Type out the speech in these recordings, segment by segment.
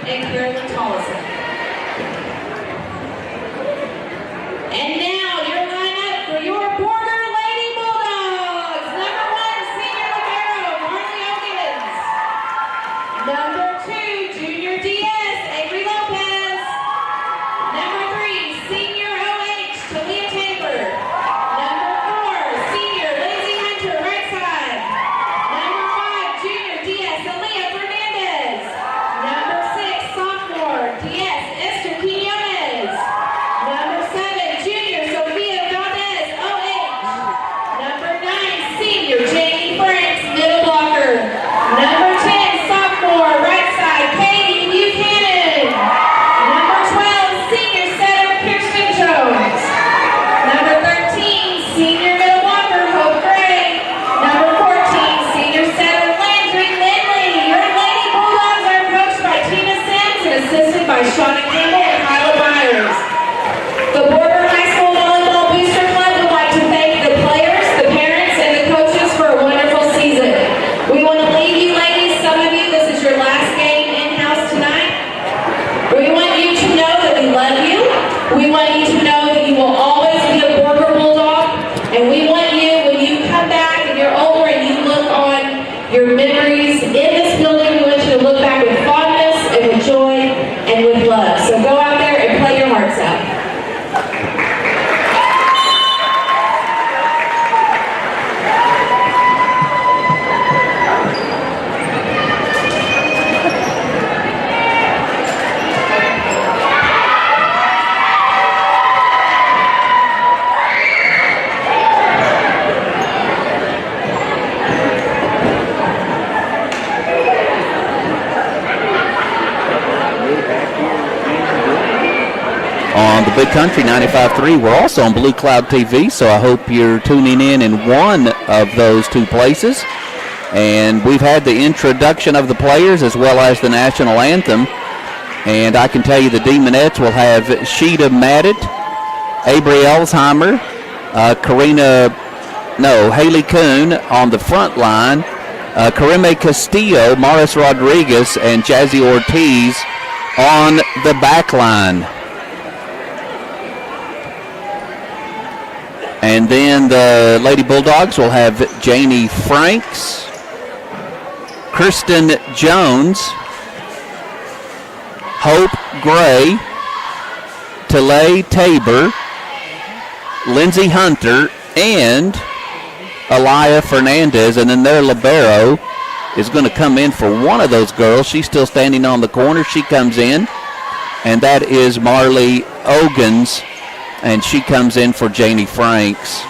and Carolyn Tollison. And now your lineup for your Border Lady Bulldogs. Number 1, senior libero, Marley Ogans. Number 2, junior DS, Avery Lopez. Number 3, senior OH, Talia Tabor. Number 4, senior Lindsay Hunter, right side. Number 5, junior DS, Aaliyah Fernandez. Number 6, sophomore DS, Esther Quinones. Number 7, junior Sophia Valdez, OH. Number 9, senior Jamie Franks, middle blocker. Number 10, sophomore, right side, Katie Buchanan. Number 12, senior setter, Kirsten Jones. Number 13, senior middle blocker, Hope Gray. Number 14, senior setter, Landry Lindley. Your Lady Bulldogs are coached by Tina Sims and assisted by Shauna Campbell and Kyla Byers. The Border High School Volleyball Booster Club would like to thank the players, the parents, and the coaches for a wonderful season. We want to leave you ladies, some of you, this is your last game in-house tonight. We want you to know that we love you. We want you to know that you will always be a Border Bulldog. And we want you, when you come back and you're older and you look on your memories in this building, we want you to look back with fondness and with joy and with love. So go out there and play your hearts out. On the Big Country 95.3. We're also on Blue Cloud TV, so I hope you're tuning in one of those two places. And we've had the introduction of the players as well as the national anthem. And I can tell you the Demonettes will have Sheeta Maddet, Avery Elsheimer, Haley Kuhn on the front line, Karime Castillo, Morris Rodriguez, and Jazzy Ortiz on the back line. And then the Lady Bulldogs will have Janie Franks, Kristen Jones, Hope Gray, Talia Tabor, Lindsay Hunter, and Aaliyah Fernandez. And then their libero is going to come in for one of those girls. She's still standing on the corner. She comes in, and that is Marley Ogans. And she comes in for Janie Franks.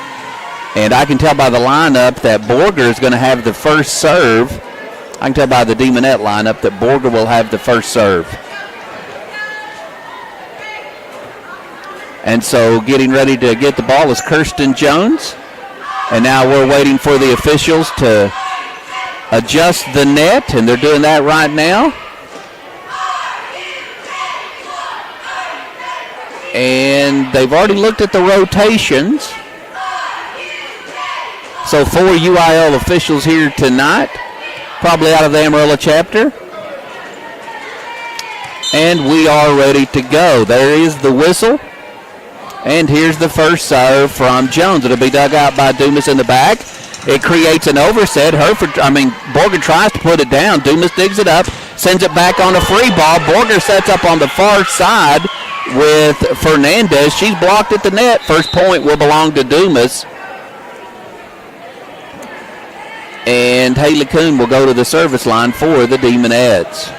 And I can tell by the lineup that Borger is going to have the first serve. I can tell by the Demonette lineup that Borger will have the first serve. And so getting ready to get the ball is Kirsten Jones. And now we're waiting for the officials to adjust the net, and they're doing that right now. And they've already looked at the rotations. So 4 UIL officials here tonight, probably out of the Amarillo chapter. And we are ready to go. There is the whistle. And here's the first serve from Jones. It'll be dug out by Dumas in the back. It creates an overset. Borger tries to put it down. Dumas digs it up, sends it back on a free ball. Borger sets up on the far side with Fernandez. She's blocked at the net. First point will belong to Dumas. And Haley Kuhn will go to the service line for the Demonettes.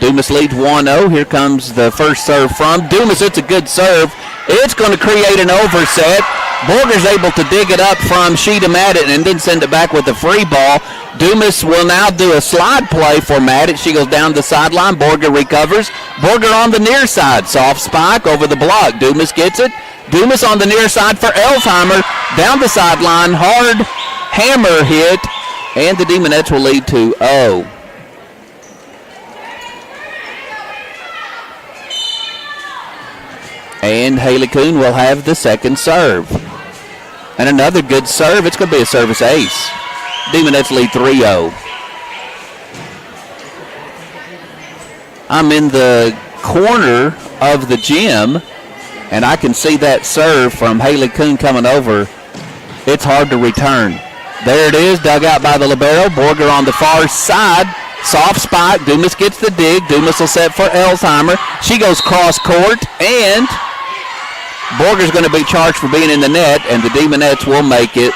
Dumas leads 1-0. Here comes the first serve from Dumas. It's a good serve. It's going to create an overset. Borger's able to dig it up from Sheeta Maddet and then send it back with a free ball. Dumas will now do a slide play for Maddet. She goes down the sideline. Borger recovers. Borger on the near side. Soft spike over the block. Dumas gets it. Dumas on the near side for Elsheimer. Down the sideline. Hard hammer hit. And the Demonettes will lead 2-0. And Haley Kuhn will have the second serve. And another good serve. It's going to be a service ace. Demonettes lead 3-0. I'm in the corner of the gym, and I can see that serve from Haley Kuhn coming over. It's hard to return. There it is, dug out by the libero. Borger on the far side. Soft spike. Dumas gets the dig. Dumas will set for Elsheimer. She goes cross court, and Borger's going to be charged for being in the net, and the Demonettes will make it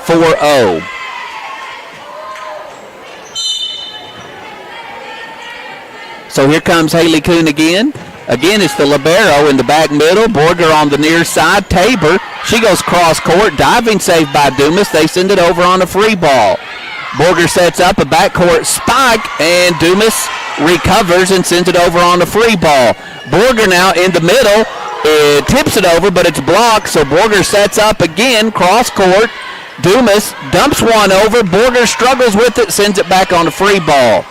4-0. So here comes Haley Kuhn again. Again, it's the libero in the back middle. Borger on the near side. Tabor, she goes cross court. Diving save by Dumas. They send it over on a free ball. Borger sets up a backcourt spike, and Dumas recovers and sends it over on a free ball. Borger now in the middle. It tips it over, but it's blocked, so Borger sets up again, cross court. Dumas dumps one over. Borger struggles with it, sends it back on a free ball.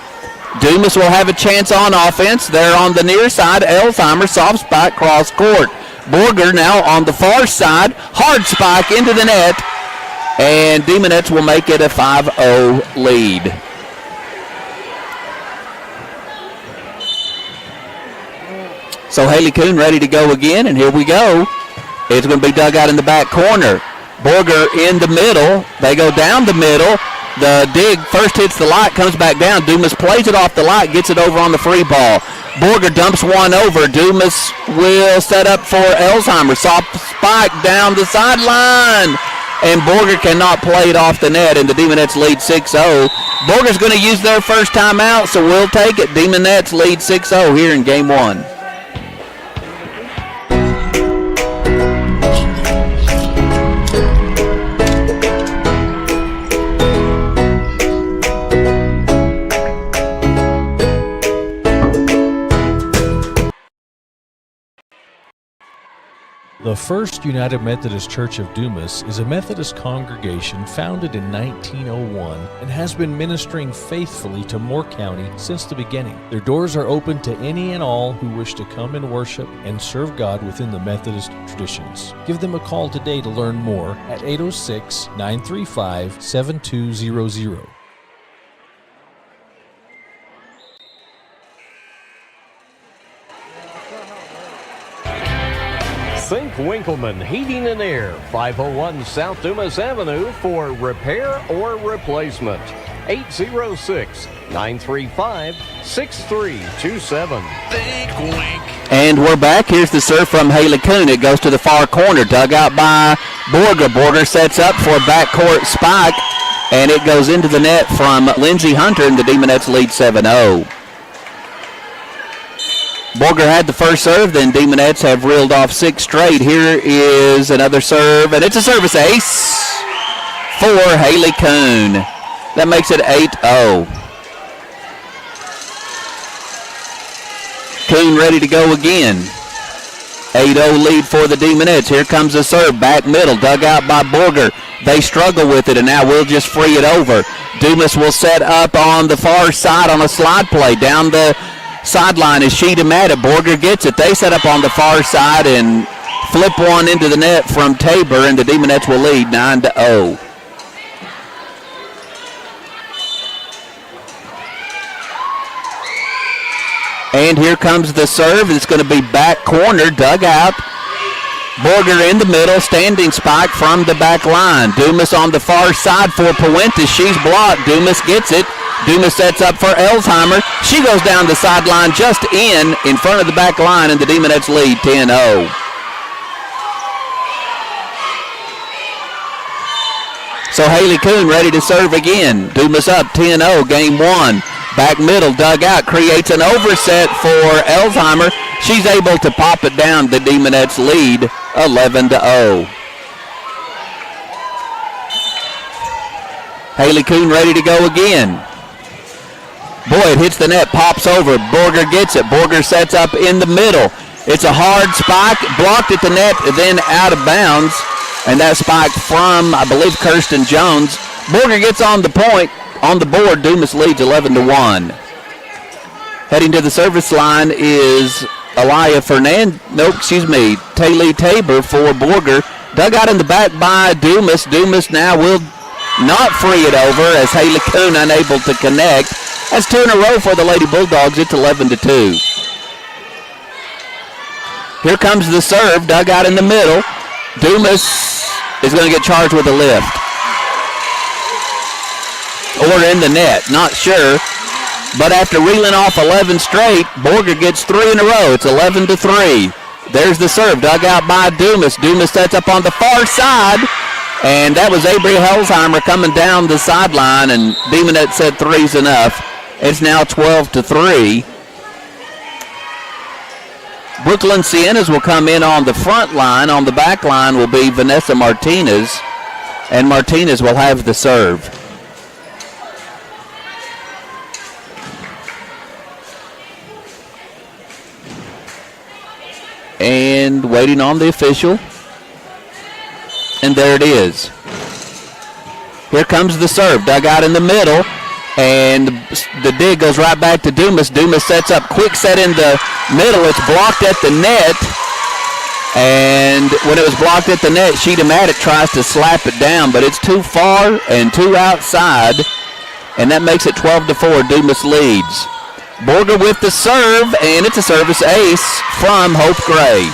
Dumas will have a chance on offense. They're on the near side. Elsheimer, soft spike, cross court. Borger now on the far side. Hard spike into the net. And Demonettes will make it a 5-0 lead. So Haley Kuhn ready to go again, and here we go. It's going to be dug out in the back corner. Borger in the middle. They go down the middle. The dig first hits the light, comes back down. Dumas plays it off the light, gets it over on the free ball. Borger dumps one over. Dumas will set up for Elsheimer. Soft spike down the sideline. And Borger cannot play it off the net, and the Demonettes lead 6-0. Borger's going to use their first timeout, so we'll take it. Demonettes lead 6-0 here in game one. The First United Methodist Church of Dumas is a Methodist congregation founded in 1901 and has been ministering faithfully to Moore County since the beginning. Their doors are open to any and all who wish to come and worship and serve God within the Methodist traditions. Give them a call today to learn more at 806-935-7200. Think Winkleman Heating and Air, 501 South Dumas Avenue for repair or replacement. 806-935-6327. Think Wink. And we're back. Here's the serve from Haley Kuhn. It goes to the far corner, dug out by Borger. Borger sets up for a backcourt spike, and it goes into the net from Lindsey Hunter, and the Demonettes lead 7-0. Borger had the first serve, then Demonettes have reeled off 6 straight. Here is another serve, and it's a service ace for Haley Kuhn. That makes it 8-0. Kuhn ready to go again. 8-0 lead for the Demonettes. Here comes the serve, back middle, dug out by Borger. They struggle with it, and now we'll just free it over. Dumas will set up on the far side on a slide play down the sideline is Sheeta Maddox. Borger gets it. They set up on the far side and flip one into the net from Tabor, and the Demonettes will lead 9-0. And here comes the serve. It's going to be back corner, dug out. Borger in the middle, standing spike from the back line. Dumas on the far side for Puentes. She's blocked. Dumas gets it. Dumas sets up for Elsheimer. She goes down the sideline just in front of the back line, and the Demonettes lead 10-0. So Haley Kuhn ready to serve again. Dumas up 10-0, game one. Back middle, dug out, creates an overset for Elsheimer. She's able to pop it down. The Demonettes lead 11-0. Haley Kuhn ready to go again. Boy, it hits the net, pops over. Borger gets it. Borger sets up in the middle. It's a hard spike, blocked at the net, then out of bounds. And that spike from, I believe, Kirsten Jones. Borger gets on the point, on the board. Dumas leads 11-1. Heading to the service line is Taylor Tabor for Borger. Dug out in the back by Dumas. Dumas now will not free it over as Haley Kuhn unable to connect. That's 2 in a row for the Lady Bulldogs. It's 11-2. Here comes the serve, dug out in the middle. Dumas is going to get charged with a lift. Or in the net, not sure. But after reeling off 11 straight, Borger gets 3 in a row. It's 11-3. There's the serve, dug out by Dumas. Dumas sets up on the far side, and that was Avery Helsheimer coming down the sideline, and Demonettes said 3's enough. It's now 12-3. Brooklyn Siennas will come in on the front line. On the back line will be Vanessa Martinez, and Martinez will have the serve. And waiting on the official. And there it is. Here comes the serve, dug out in the middle, and the dig goes right back to Dumas. Dumas sets up, quick set in the middle. It's blocked at the net, and when it was blocked at the net, Sheeta Maddock tries to slap it down, but it's too far and too outside, and that makes it 12-4. Dumas leads. Borger with the serve, and it's a service ace from Hope Gray.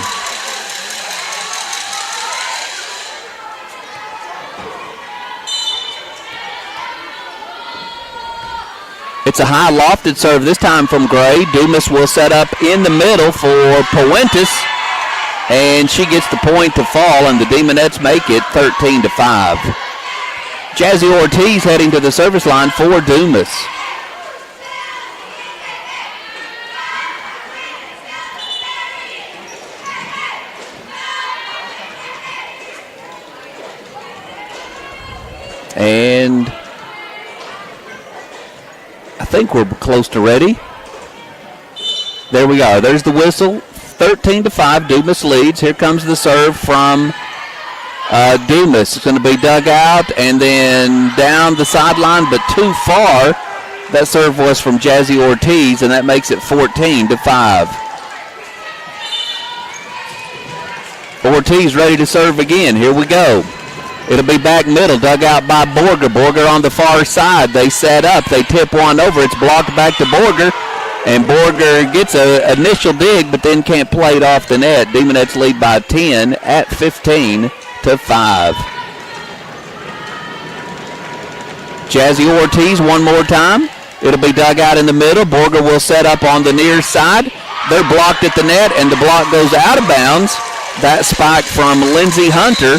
It's a high lofted serve this time from Gray. Dumas will set up in the middle for Puentes, and she gets the point to fall, and the Demonettes make it 13-5. Jazzy Ortiz heading to the service line for Dumas. And I think we're close to ready. There we are. There's the whistle. 13-5. Dumas leads. Here comes the serve from Dumas. It's going to be dug out and then down the sideline, but too far. That serve was from Jazzy Ortiz, and that makes it 14-5. Ortiz ready to serve again. Here we go. It'll be back middle, dug out by Borger. Borger on the far side. They set up. They tip one over. It's blocked back to Borger. And Borger gets an initial dig, but then can't play it off the net. Demonettes lead by 10 at 15-5. Jazzy Ortiz one more time. It'll be dug out in the middle. Borger will set up on the near side. They're blocked at the net, and the block goes out of bounds. That spike from Lindsey Hunter.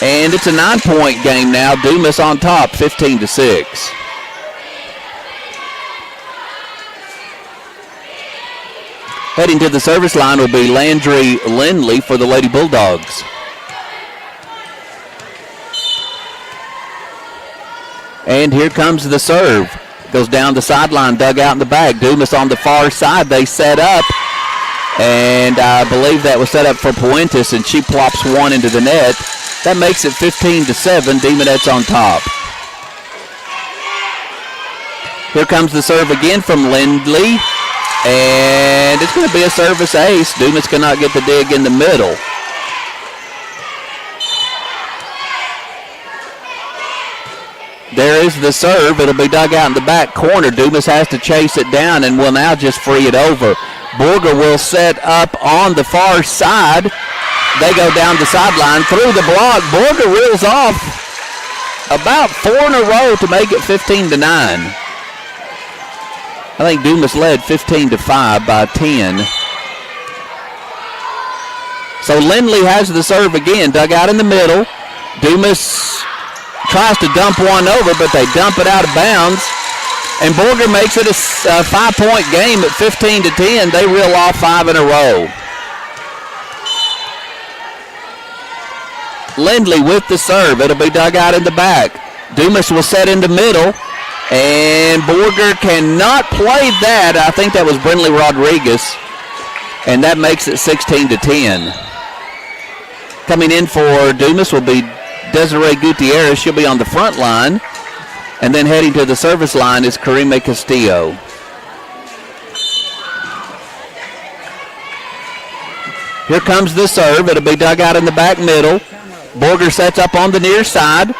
And it's a 9-point game now. Dumas on top, 15-6. Heading to the service line will be Landry Lindley for the Lady Bulldogs. And here comes the serve. Goes down the sideline, dug out in the bag. Dumas on the far side. They set up. And I believe that was set up for Puentes, and she plops one into the net. That makes it 15-7. Demonettes on top. Here comes the serve again from Lindley. And it's going to be a service ace. Dumas cannot get the dig in the middle. There is the serve. It'll be dug out in the back corner. Dumas has to chase it down and will now just free it over. Borger will set up on the far side. They go down the sideline through the block. Borger reels off about 4 in a row to make it 15-9. I think Dumas led 15-5 by 10. So Lindley has the serve again, dug out in the middle. Dumas tries to dump one over, but they dump it out of bounds. And Borger makes it a 5-point game at 15-10. They reel off 5 in a row. Lindley with the serve. It'll be dug out in the back. Dumas will set in the middle. And Borger cannot play that. I think that was Brindley Rodriguez. And that makes it 16-10. Coming in for Dumas will be Desiree Gutierrez. She'll be on the front line. And then heading to the service line is Karime Castillo. Here comes the serve. It'll be dug out in the back middle. Borger sets up on the near side.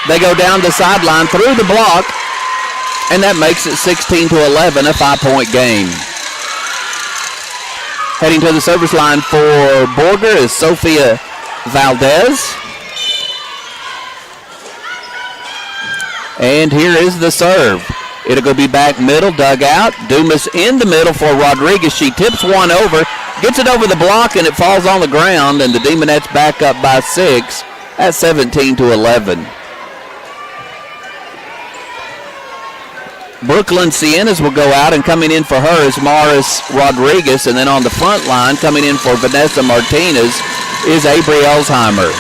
They go down the sideline through the block. and that makes it 16-11, a 5-point game. Heading to the service line for Borger is Sophia Valdez. And here is the serve. It'll go be back middle, dug out. Dumas in the middle for Rodriguez. She tips one over, gets it over the block, and it falls on the ground, and the Demonettes back up by 6 at 17-11. Brooklyn Siennas will go out, and coming in for her is Morris Rodriguez, and then on the front line, coming in for Vanessa Martinez, is Avery Elsheimer.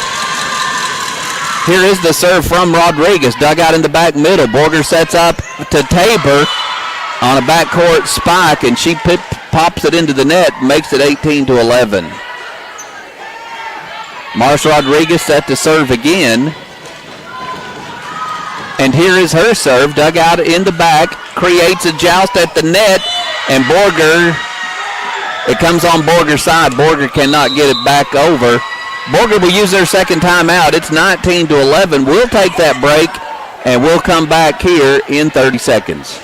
Here is the serve from Rodriguez, dug out in the back middle. Borger sets up to Tabor on a backcourt spike, and she pops it into the net, makes it 18-11. Morris Rodriguez set to serve again. And here is her serve, dug out in the back, creates a joust at the net, and Borger, it comes on Borger's side. Borger cannot get it back over. Borger will use their second timeout. It's 19-11. We'll take that break, and we'll come back here in 30 seconds.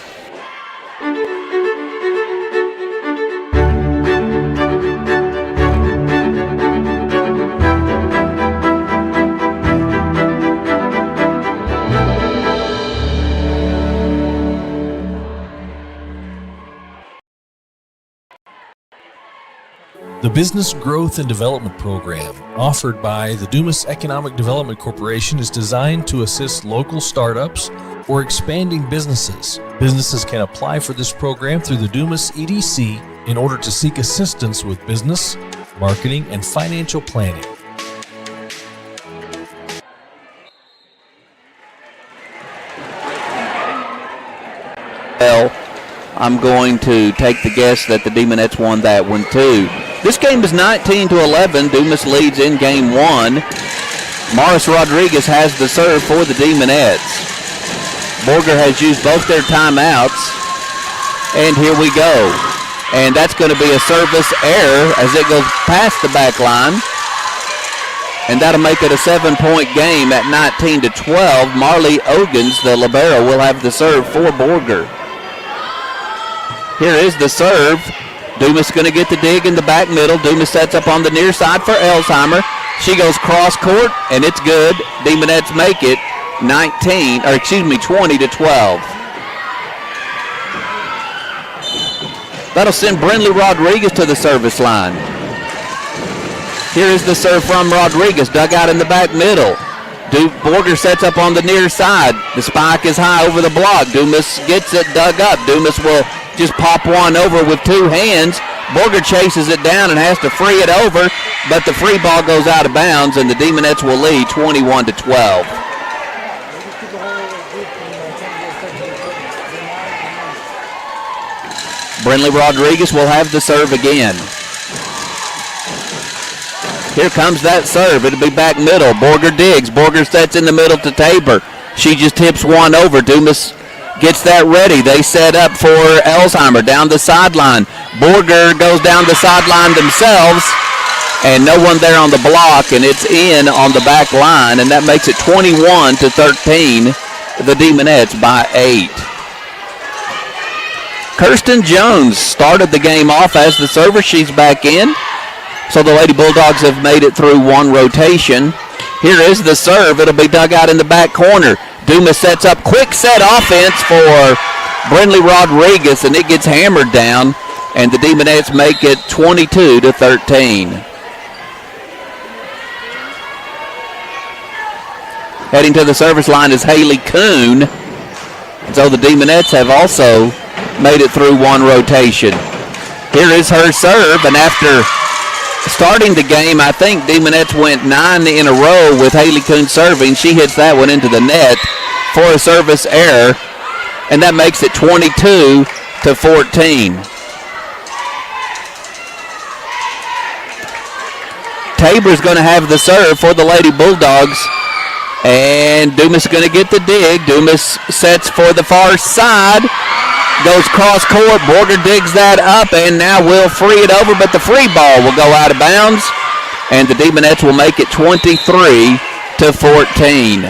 The Business Growth and Development Program, offered by the Dumas Economic Development Corporation, is designed to assist local startups or expanding businesses. Businesses can apply for this program through the Dumas EDC in order to seek assistance with business, marketing, and financial planning. Well, I'm going to take the guess that the Demonettes won that one too. This game is 19-11. Dumas leads in game one. Morris Rodriguez has the serve for the Demonettes. Borger has used both their timeouts. And here we go. And that's going to be a service error as it goes past the back line. And that'll make it a 7-point game at 19-12. Marley Ogans, the libero, will have the serve for Borger. Here is the serve. Dumas going to get the dig in the back middle. Dumas sets up on the near side for Elsheimer. She goes cross court, and it's good. Demonettes make it 20-12. That'll send Brinley Rodriguez to the service line. Here is the serve from Rodriguez, dug out in the back middle. Borger sets up on the near side. The spike is high over the block. Dumas gets it dug up. Dumas will just pop one over with two hands. Borger chases it down and has to free it over, but the free ball goes out of bounds, and the Demonettes will lead 21-12. Brinley Rodriguez will have the serve again. Here comes that serve. It'll be back middle. Borger digs. Borger sets in the middle to Tabor. She just tips one over. Dumas gets that ready. They set up for Elsheimer down the sideline. Borger goes down the sideline themselves, and no one there on the block, and it's in on the back line, and that makes it 21-13. The Demonettes by 8. Kirsten Jones started the game off as the server. She's back in. So the Lady Bulldogs have made it through one rotation. Here is the serve. It'll be dug out in the back corner. Dumas sets up quick set offense for Brinley Rodriguez, and it gets hammered down, and the Demonettes make it 22-13. Heading to the service line is Haley Kuhn. So the Demonettes have also made it through one rotation. Here is her serve, and after starting the game, I think Demonettes went 9 in a row with Haley Kuhn serving. She hits that one into the net for a service error, and that makes it 22-14. Tabor's going to have the serve for the Lady Bulldogs, and Dumas is going to get the dig. Dumas sets for the far side. Goes cross court. Borger digs that up, and now will free it over, but the free ball will go out of bounds, and the Demonettes will make it 23-14.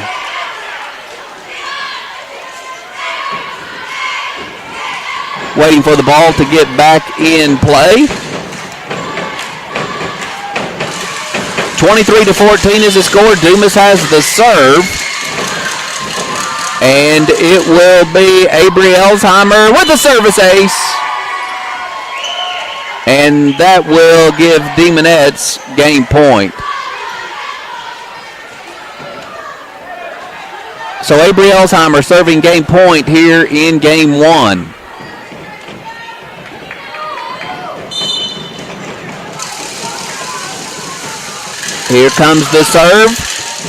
waiting for the ball to get back in play. 23-14 is the score. Dumas has the serve. And it will be Avery Elsheimer with the service ace. And that will give Demonettes game point. So Avery Elsheimer serving game point here in game one. Here comes the serve.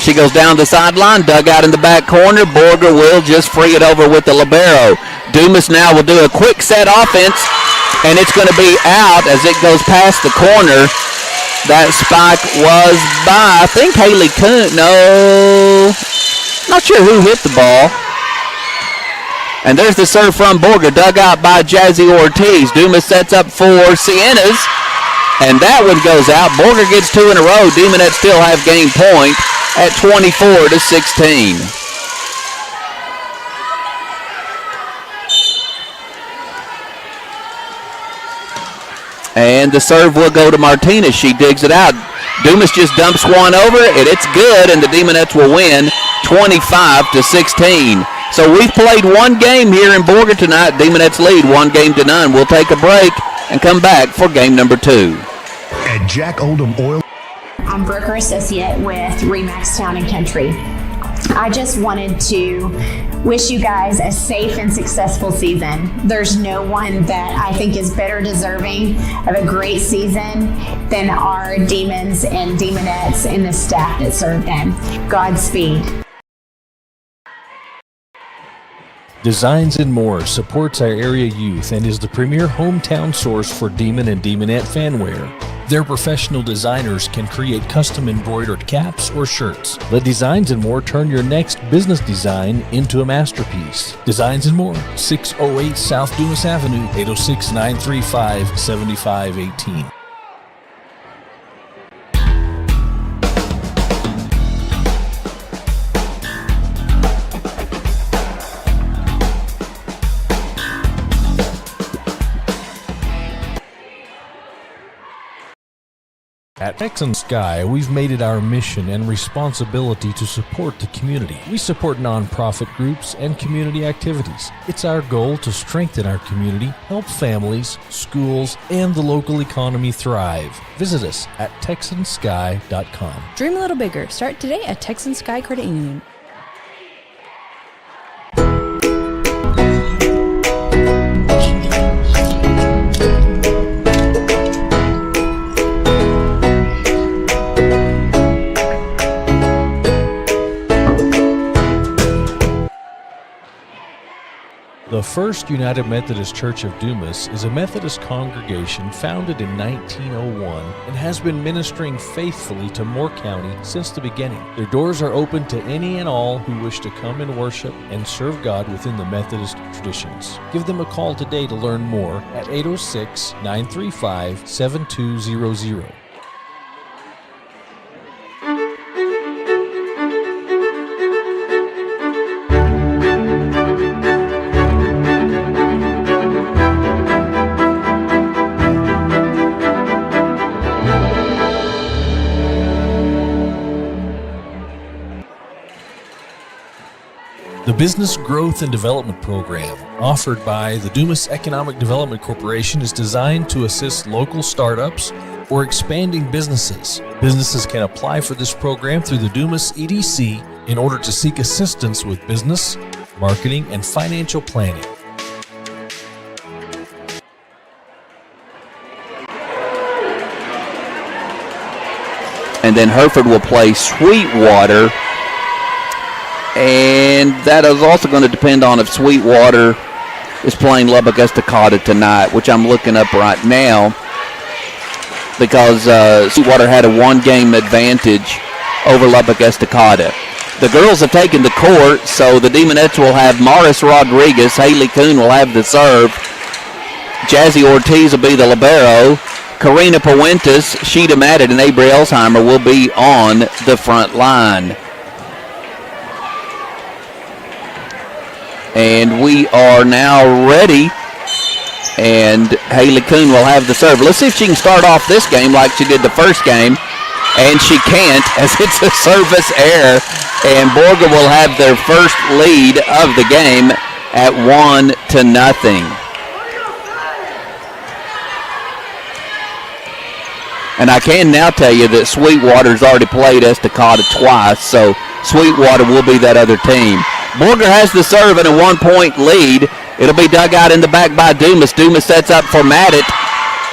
She goes down the sideline, dug out in the back corner. Borger will just free it over with the libero. Dumas now will do a quick set offense, and it's going to be out as it goes past the corner. That spike was by, I think, Haley Kuhn. No, not sure who hit the ball. And there's the serve from Borger, dug out by Jazzy Ortiz. Dumas sets up for Sienna's, and that one goes out. Borger gets two in a row. Demonettes still have game point at 24-16. And the serve will go to Martinez. She digs it out. Dumas just dumps one over, and it's good, and the Demonettes will win 25-16. So we've played one game here in Borger tonight. Demonettes lead 1-0. We'll take a break and come back for game number 2. At Jack Oldham Oil. I'm broker associate with Remax Town and Country. I just wanted to wish you guys a safe and successful season. There's no one that I think is better deserving of a great season than our Demons and Demonettes and the staff that serve them. Godspeed. Designs and More supports our area youth and is the premier hometown source for Demon and Demonette fanwear. Their professional designers can create custom embroidered caps or shirts. Let Designs and More turn your next business design into a masterpiece. Designs and More, 608 South Dumas Avenue, 806-935-7518. At Texan Sky, we've made it our mission and responsibility to support the community. We support nonprofit groups and community activities. It's our goal to strengthen our community, help families, schools, and the local economy thrive. Visit us at TexanSky.com. Dream a little bigger. Start today at Texan Sky Credit Union. The First United Methodist Church of Dumas is a Methodist congregation founded in 1901 and has been ministering faithfully to Moore County since the beginning. Their doors are open to any and all who wish to come and worship and serve God within the Methodist traditions. Give them a call today to learn more at 806-935-7200. The Business Growth and Development Program, offered by the Dumas Economic Development Corporation, is designed to assist local startups or expanding businesses. Businesses can apply for this program through the Dumas EDC in order to seek assistance with business, marketing, and financial planning. And then Hereford will play Sweetwater. And that is also going to depend on if Sweetwater is playing Lubbock Estacada tonight, which I'm looking up right now, because Sweetwater had a one-game advantage over Lubbock Estacada. The girls have taken the court, so the Demonettes will have Morris Rodriguez. Haley Kuhn will have the serve. Jazzy Ortiz will be the libero. Karina Puentes, Sheeta Matted, and Avery Elsheimer will be on the front line. And we are now ready And Haley Kuhn will have the serve. Let's see if she can start off this game like she did the first game. And she can't, as it's a service error. And Borger will have their first lead of the game at 1-0. And I can now tell you that Sweetwater's already played Estacada twice, so Sweetwater will be that other team. Borger has the serve and a 1-point lead. It'll be dug out in the back by Dumas. Dumas sets up for Maddox,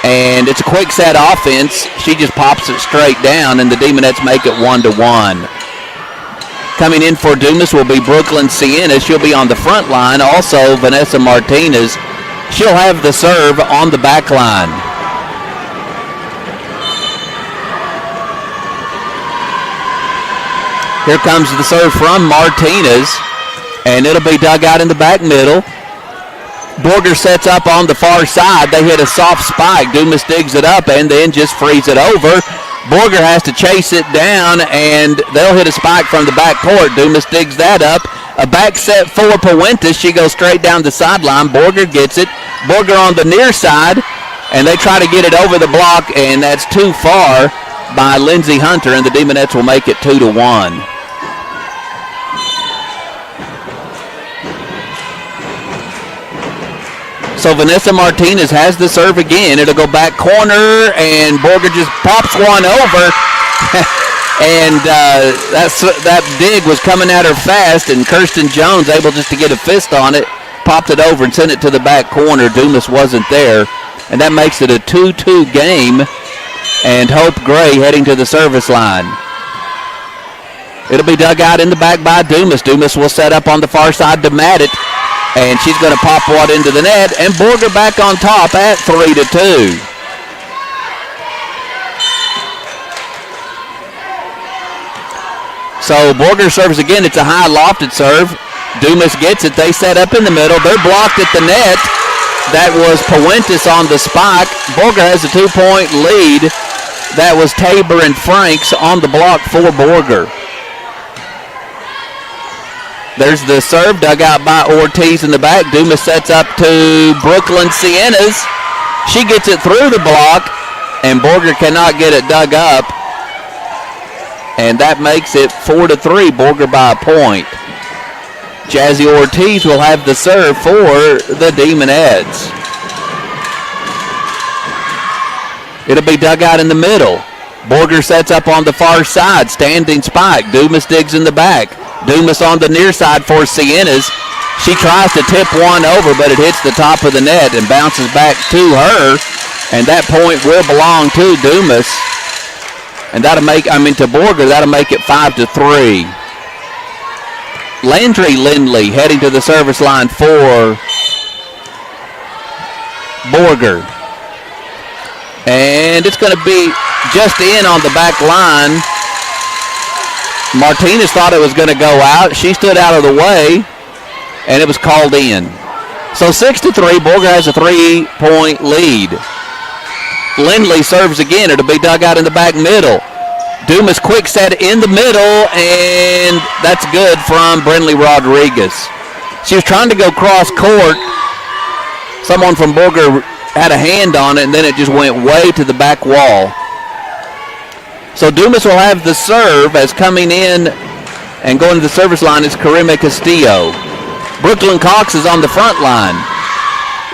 and it's a quick set offense. She just pops it straight down, and the Demonettes make it 1-1. Coming in for Dumas will be Brooklyn Sienna. She'll be on the front line. Also, Vanessa Martinez. She'll have the serve on the back line. Here comes the serve from Martinez, and it'll be dug out in the back middle. Borger sets up on the far side. They hit a soft spike. Dumas digs it up and then just frees it over. Borger has to chase it down, and they'll hit a spike from the back court. Dumas digs that up. A back set for Puentes. She goes straight down the sideline. Borger gets it. Borger on the near side, and they try to get it over the block, and that's too far by Lindsey Hunter, and the Demonettes will make it 2-1. So Vanessa Martinez has the serve again. It'll go back corner, and Borger just pops one over. And that dig was coming at her fast, and Kirsten Jones able just to get a fist on it, popped it over and sent it to the back corner. Dumas wasn't there, and that makes it a 2-2 game, and Hope Gray heading to the service line. It'll be dug out in the back by Dumas. Dumas will set up on the far side to Maddox, and she's going to pop one into the net, and Borger back on top at 3-2. So Borger serves again. It's a high lofted serve. Dumas gets it. They set up in the middle. They're blocked at the net. That was Puentes on the spike. Borger has a 2-point lead. That was Tabor and Franks on the block for Borger. There's the serve dug out by Ortiz in the back. Dumas sets up to Brooklyn Siennas. She gets it through the block, and Borger cannot get it dug up. And that makes it 4-3, Borger by a point. Jazzy Ortiz will have the serve for the Demonettes. It'll be dug out in the middle. Borger sets up on the far side, standing spike. Dumas digs in the back. Dumas on the near side for Siennas. She tries to tip one over, but it hits the top of the net and bounces back to her. And that point will belong to Dumas. And to Borger, that'll make it 5-3. Landry Lindley heading to the service line for Borger. And it's going to be just in on the back line. Martinez thought it was going to go out. She stood out of the way, and it was called in. So 6-3, Borger has a 3-point lead. Lindley serves again. It'll be dug out in the back middle. Dumas quick set in the middle, and that's good from Brinley Rodriguez. She was trying to go cross court. Someone from Borger had a hand on it, and then it just went way to the back wall. So Dumas will have the serve, as coming in and going to the service line is Karima Castillo. Brooklyn Cox is on the front line.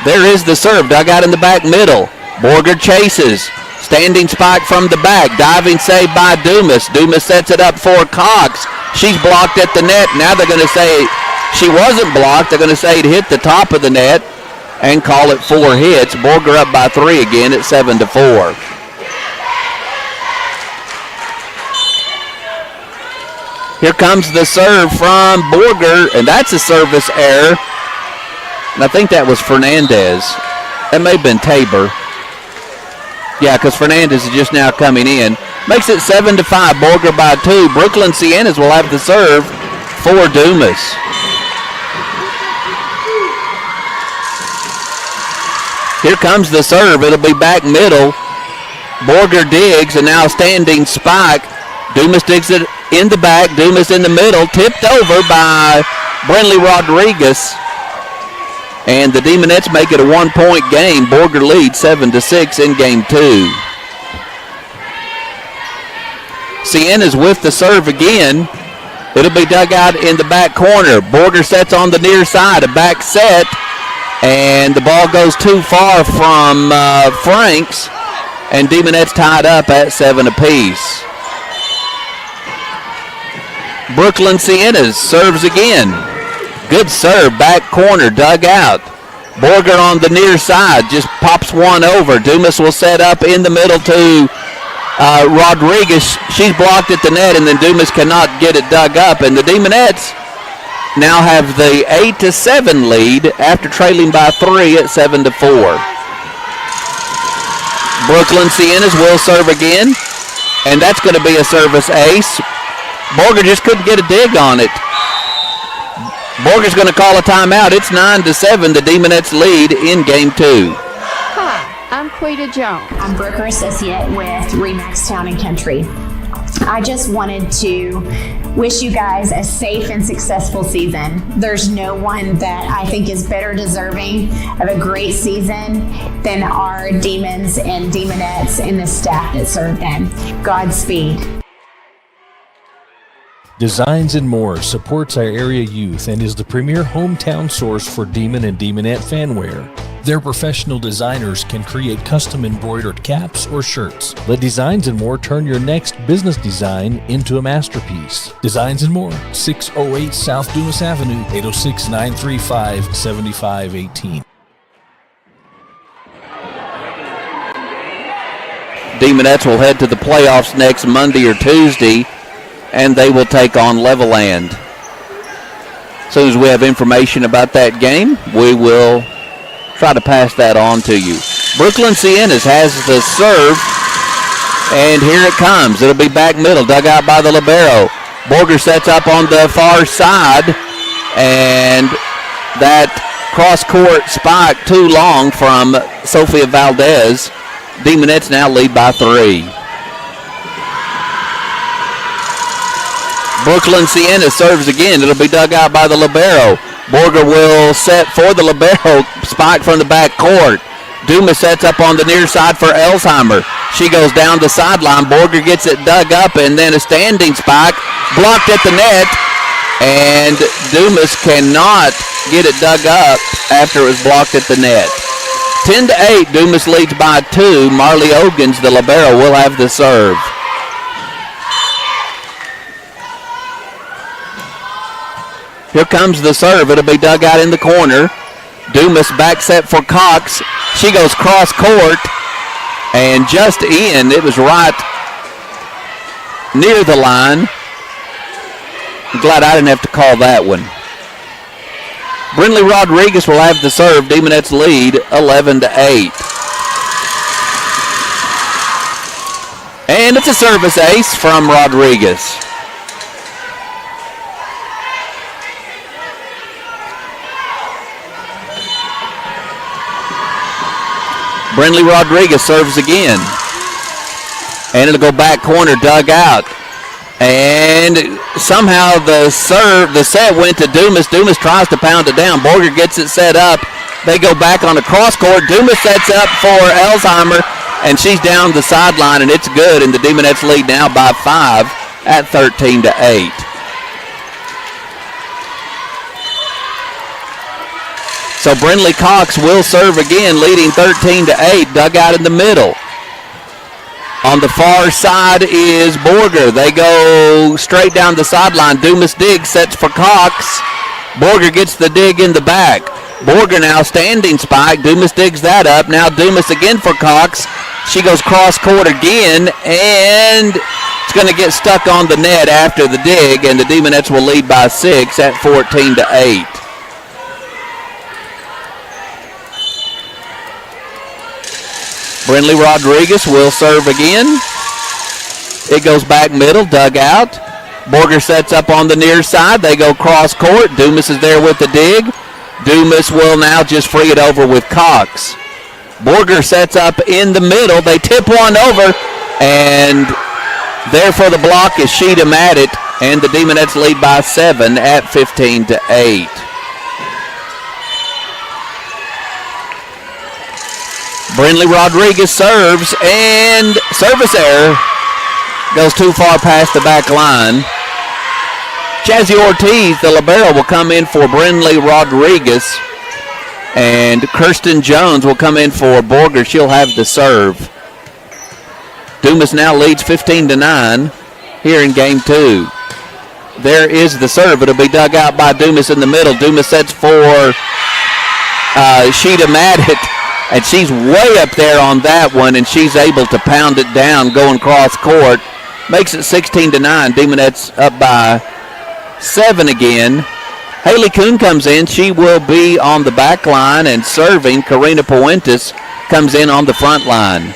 There is the serve, dug out in the back middle. Borger chases. Standing spike from the back. Diving save by Dumas. Dumas sets it up for Cox. She's blocked at the net. Now they're going to say she wasn't blocked. They're going to say it hit the top of the net and call it 4 hits. Borger up by 3 again at 7-4. Here comes the serve from Borger, and that's a service error. And I think that was Fernandez. That may have been Tabor. Yeah, because Fernandez is just now coming in. Makes it 7-5, Borger by 2. Brooklyn Siennas will have the serve for Dumas. Here comes the serve. It'll be back middle. Borger digs, and now standing spike. Dumas digs it in the back. Dumas in the middle. Tipped over by Brinley Rodriguez. And the Demonettes make it a 1-point game. Borger leads 7-6 in game 2. Sienna's with the serve again. It'll be dug out in the back corner. Borger sets on the near side, a back set, and the ball goes too far from Franks, and Demonettes tied up at 7 apiece. Brooklyn Sienna's serves again. Good serve, back corner, dug out. Borger on the near side just pops one over. Dumas will set up in the middle to Rodriguez. She's blocked at the net, and then Dumas cannot get it dug up. And the Demonettes now have the 8-7 lead after trailing by 3 at 7-4. Brooklyn Sienna's will serve again, and that's going to be a service ace. Borger just couldn't get a dig on it. Borger's going to call a timeout. It's 9-7. The Demonettes lead in game 2. Hi, I'm Quita Jones. I'm broker associate with Remax Town and Country. I just wanted to wish you guys a safe and successful season. There's no one that I think is better deserving of a great season than our Demons and Demonettes and the staff that serve them. Godspeed. Designs and More supports our area youth and is the premier hometown source for Demon and Demonette fanwear. Their professional designers can create custom embroidered caps or shirts. Let Designs and More turn your next business design into a masterpiece. Designs and More, 608 South Dumas Avenue, 806-935-7518. Demonettes will head to the playoffs next Monday or Tuesday, and they will take on Levelland. As soon as we have information about that game, we will try to pass that on to you. Brooklyn Sienna's has the serve, and here it comes. It'll be back middle, dug out by the libero. Borger sets up on the far side, and that cross-court spike too long from Sophia Valdez. Demonettes now lead by 3. Brooklyn Sienna serves again. It'll be dug out by the libero. Borger will set for the libero, spike from the back court. Dumas sets up on the near side for Elsheimer. She goes down the sideline. Borger gets it dug up, and then a standing spike blocked at the net, and Dumas cannot get it dug up after it was blocked at the net. 10-8, Dumas leads by 2. Marley Ogans, the libero, will have the serve. Here comes the serve. It'll be dug out in the corner. Dumas back set for Cox. She goes cross court and just in. It was right near the line. I'm glad I didn't have to call that one. Brinley Rodriguez will have the serve. Demonettes lead 11-8. And it's a service ace from Rodriguez. Brinley Rodriguez serves again. And it'll go back corner, dug out. And somehow the set went to Dumas. Dumas tries to pound it down. Borger gets it set up. They go back on the cross court. Dumas sets up for Elsheimer, and she's down the sideline, and it's good. And the Demonettes lead now by 5 at 13-8. So Brinley Cox will serve again, leading 13-8, dug out in the middle. On the far side is Borger. They go straight down the sideline. Dumas digs, sets for Cox. Borger gets the dig in the back. Borger now standing spike. Dumas digs that up. Now Dumas again for Cox. She goes cross court again, and it's going to get stuck on the net after the dig, and the Demonettes will lead by 6 at 14-8. Brinley Rodriguez will serve again. It goes back middle, dug out. Borger sets up on the near side. They go cross court. Dumas is there with the dig. Dumas will now just free it over with Cox. Borger sets up in the middle. They tip one over, and there for the block is Sheeta Maddox, and the Demonettes lead by 7 at 15-8. Brindley Rodriguez serves, and service error. Goes too far past the back line. Chazzy Ortiz, the libero, will come in for Brindley Rodriguez. And Kirsten Jones will come in for Borger. She'll have the serve. Dumas now leads 15-9 here in game 2. There is the serve. It'll be dug out by Dumas in the middle. Dumas sets for Sheeta Maddox, and she's way up there on that one, and she's able to pound it down going cross court. Makes it 16-9. Demonettes up by 7 again. Haley Kuhn comes in. She will be on the back line and serving. Karina Puentes comes in on the front line.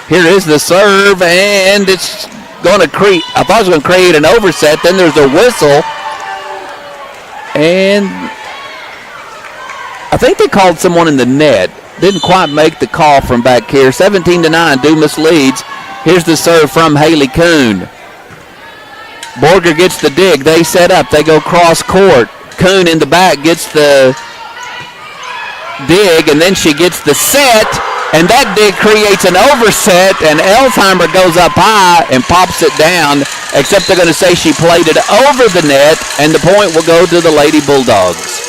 Here is the serve, and it's going to create, I thought it was going to create an overset. Then there's a whistle, and I think they called someone in the net. Didn't quite make the call from back here. 17-9, Dumas leads. Here's the serve from Haley Kuhn. Borger gets the dig. They set up. They go cross court. Kuhn in the back gets the dig, and then she gets the set, and that dig creates an overset, and Elsheimer goes up high and pops it down, except they're going to say she played it over the net, and the point will go to the Lady Bulldogs.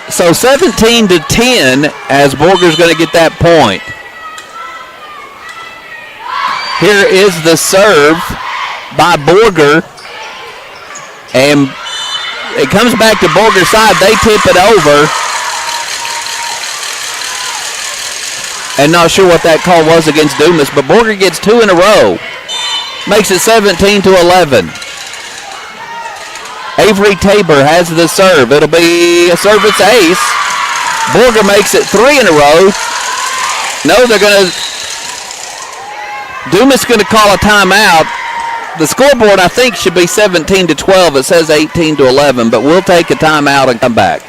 So 17-10 as Borger's going to get that point. Here is the serve by Borger, and it comes back to Borger's side. They tip it over, and not sure what that call was against Dumas, but Borger gets 2 in a row. Makes it 17-11. Avery Tabor has the serve. It'll be a service ace. Borger makes it 3 in a row. No, they're going to... Dumas going to call a timeout. The scoreboard, I think, should be 17-12. It says 18-11, but we'll take a timeout and come back.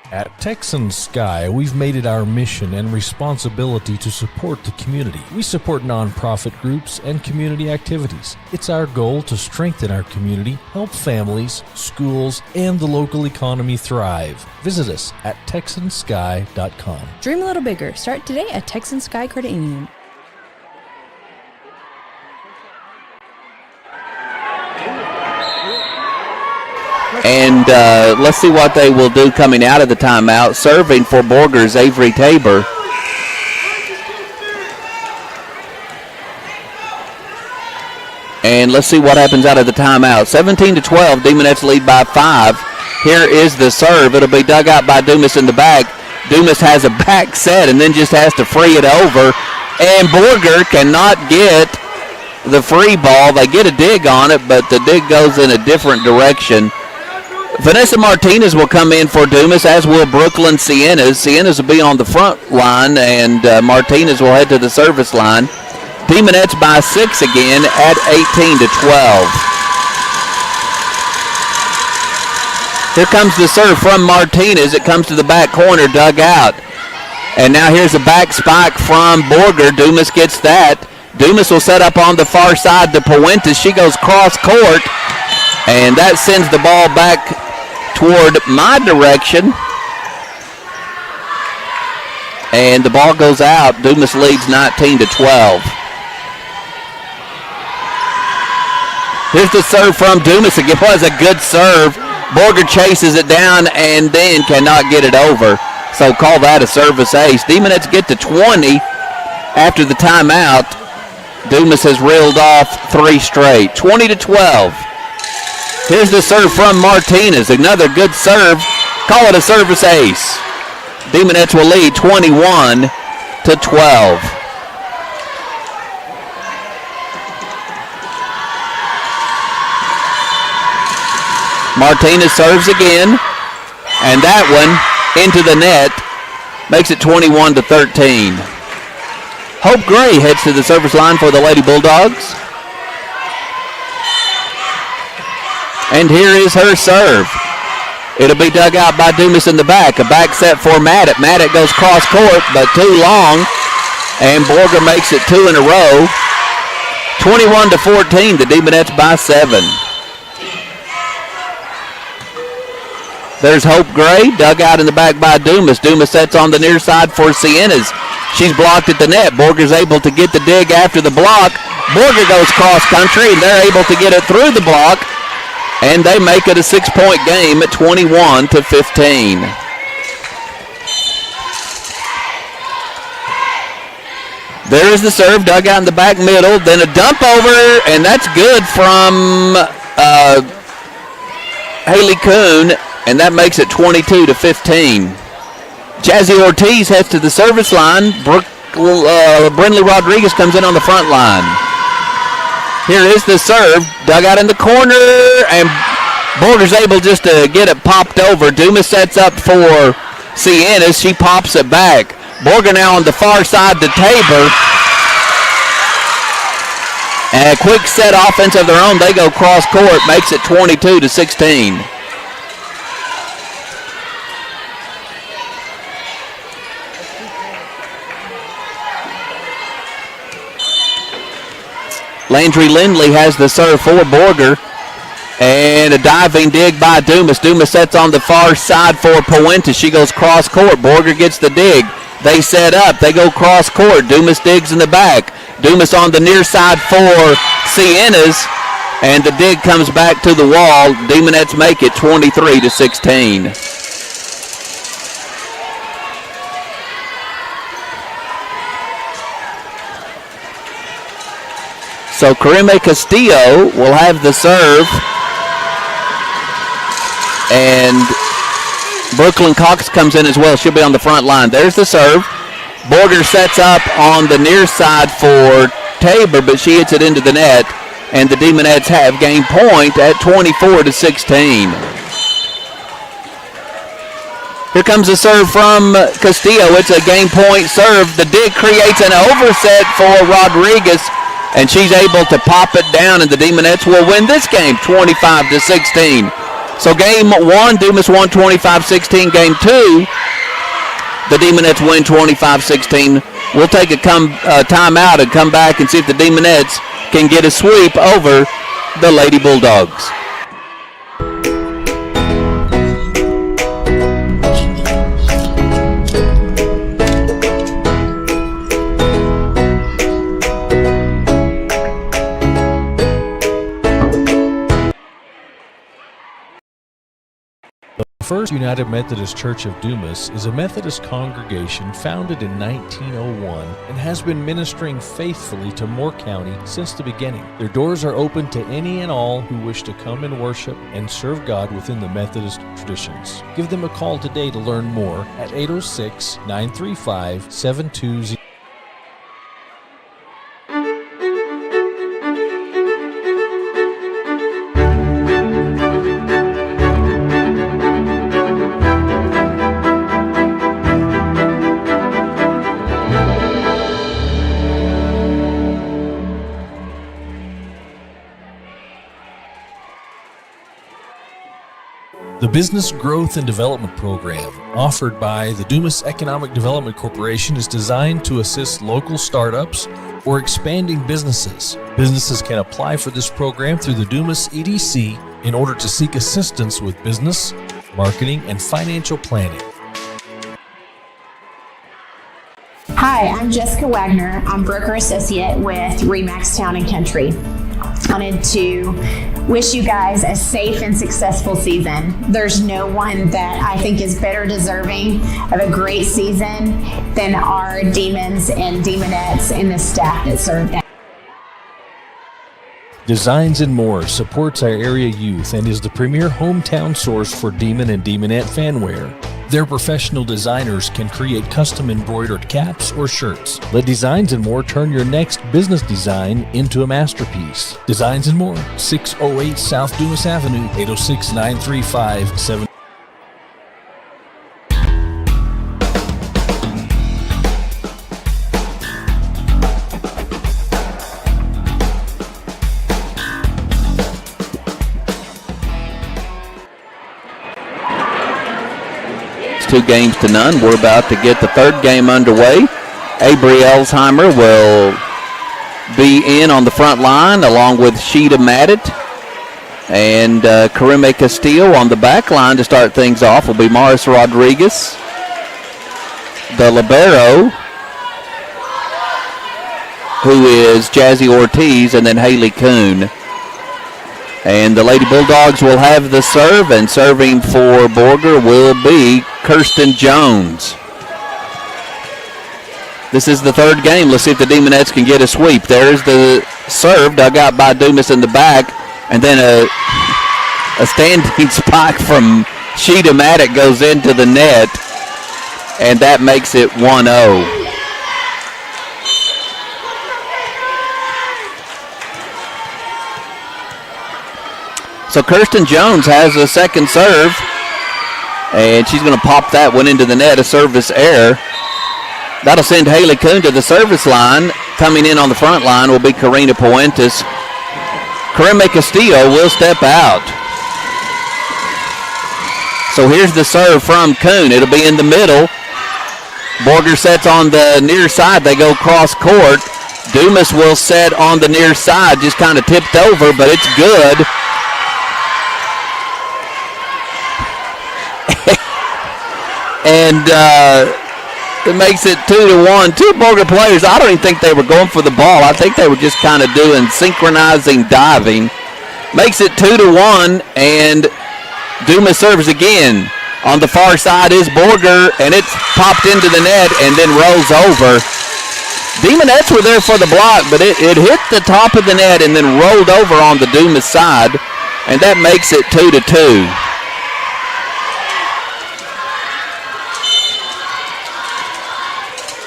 At Texan Sky, we've made it our mission and responsibility to support the community. We support nonprofit groups and community activities. It's our goal to strengthen our community, help families, schools, and the local economy thrive. Visit us at TexanSky.com. Dream a little bigger. Start today at Texan Sky Credit Union. And let's see what they will do coming out of the timeout. Serving for Borger's Avery Tabor. And let's see what happens out of the timeout. 17-12, Demonettes lead by 5. Here is the serve. It'll be dug out by Dumas in the back. Dumas has a back set and then just has to free it over. And Borger cannot get the free ball. They get a dig on it, but the dig goes in a different direction. Vanessa Martinez will come in for Dumas, as will Brooklyn Sienas. Sienas will be on the front line, and Martinez will head to the service line. Demonettes by 6 again at 18-12. Here comes the serve from Martinez. It comes to the back corner, dug out. And now here's a back spike from Borger. Dumas gets that. Dumas will set up on the far side to Puentes. She goes cross court, and that sends the ball back toward my direction. And the ball goes out. Dumas leads 19-12. Here's the serve from Dumas. It was a good serve. Borger chases it down and then cannot get it over. So call that a service ace. Demonettes get to 20 after the timeout. Dumas has reeled off 3 straight. 20-12. Here's the serve from Martinez. Another good serve. Call it a service ace. Demonettes will lead 21-12. Martinez serves again, and that one into the net makes it 21-13. Hope Gray heads to the service line for the Lady Bulldogs. And here is her serve. It'll be dug out by Dumas in the back. A back set for Maddox. Maddox goes cross court, but too long. And Borger makes it 2 in a row. 21-14, the Demonettes by 7. There's Hope Gray, dug out in the back by Dumas. Dumas sets on the near side for Siennas. She's blocked at the net. Borger's able to get the dig after the block. Borger goes cross country, and they're able to get it through the block. And they make it a 6-point game at 21-15. There is the serve, dug out in the back middle. Then a dump over, and that's good from Haley Kuhn. And that makes it 22-15. Jazzy Ortiz heads to the service line. Brindley Rodriguez comes in on the front line. Here is the serve, dug out in the corner, and Borger's able just to get it popped over. Dumas sets up for Siennas. She pops it back. Borger now on the far side to Tabor. And a quick set offense of their own. They go cross court, makes it 22-16. Landry Lindley has the serve for Borger. And a diving dig by Dumas. Dumas sets on the far side for Puente. She goes cross court. Borger gets the dig. They set up. They go cross court. Dumas digs in the back. Dumas on the near side for Siennas. And the dig comes back to the wall. Demonettes make it 23-16. So Karime Castillo will have the serve. And Brooklyn Cox comes in as well. She'll be on the front line. There's the serve. Borger sets up on the near side for Tabor, but she hits it into the net. And the Demonettes have game point at 24-16. Here comes a serve from Castillo. It's a game point serve. The dig creates an overset for Rodriguez. And she's able to pop it down, and the Demonettes will win this game 25-16. So game 1, Dumas won 25-16. Game 2, the Demonettes win 25-16. We'll take a timeout and come back and see if the Demonettes can get a sweep over the Lady Bulldogs. First United Methodist Church of Dumas is a Methodist congregation founded in 1901 and has been ministering faithfully to Moore County since the beginning. Their doors are open to any and all who wish to come and worship and serve God within the Methodist traditions. Give them a call today to learn more at 806-935-7200. The Business Growth and Development Program, offered by the Dumas Economic Development Corporation, is designed to assist local startups or expanding businesses. Businesses can apply for this program through the Dumas EDC in order to seek assistance with business, marketing, and financial planning. Hi, I'm Jessica Wagner. I'm broker associate with Remax Town & Country. I wanted to wish you guys a safe and successful season. There's no one that I think is better deserving of a great season than our Demons and Demonettes and the staff that serve them. Designs and More supports our area youth and is the premier hometown source for Demon and Demonette fanwear. Their professional designers can create custom embroidered caps or shirts. Let Designs and More turn your next business design into a masterpiece. Designs and More, 608 South Dumas Avenue, 806-935-7. 2 games to none. We're about to get the 3rd game underway. Avery Elsheimer will be in on the front line along with Sheeta Maddet. And Karime Castillo on the back line to start things off will be Morris Rodriguez. The libero, who is Jazzy Ortiz, and then Haley Kuhn. And the Lady Bulldogs will have the serve, and serving for Borger will be Kirsten Jones. This is the 3rd game. Let's see if the Demonettes can get a sweep. There's the serve dug out by Dumas in the back, and then a standing spike from Sheeta Maddock goes into the net, and that makes it 1-0. So Kirsten Jones has a second serve, and she's going to pop that one into the net, a service error. That'll send Haley Kuhn to the service line. Coming in on the front line will be Karina Puentes. Karime Castillo will step out. So here's the serve from Kuhn. It'll be in the middle. Borger sets on the near side. They go cross court. Dumas will set on the near side, just kind of tipped over, but it's good. And it makes it 2-1. 2 Borger players, I don't even think they were going for the ball. I think they were just kind of doing synchronizing diving. Makes it 2-1, and Dumas serves again. On the far side is Borger, and it's popped into the net and then rolls over. Demonettes were there for the block, but it hit the top of the net and then rolled over on the Dumas side, and that makes it 2-2.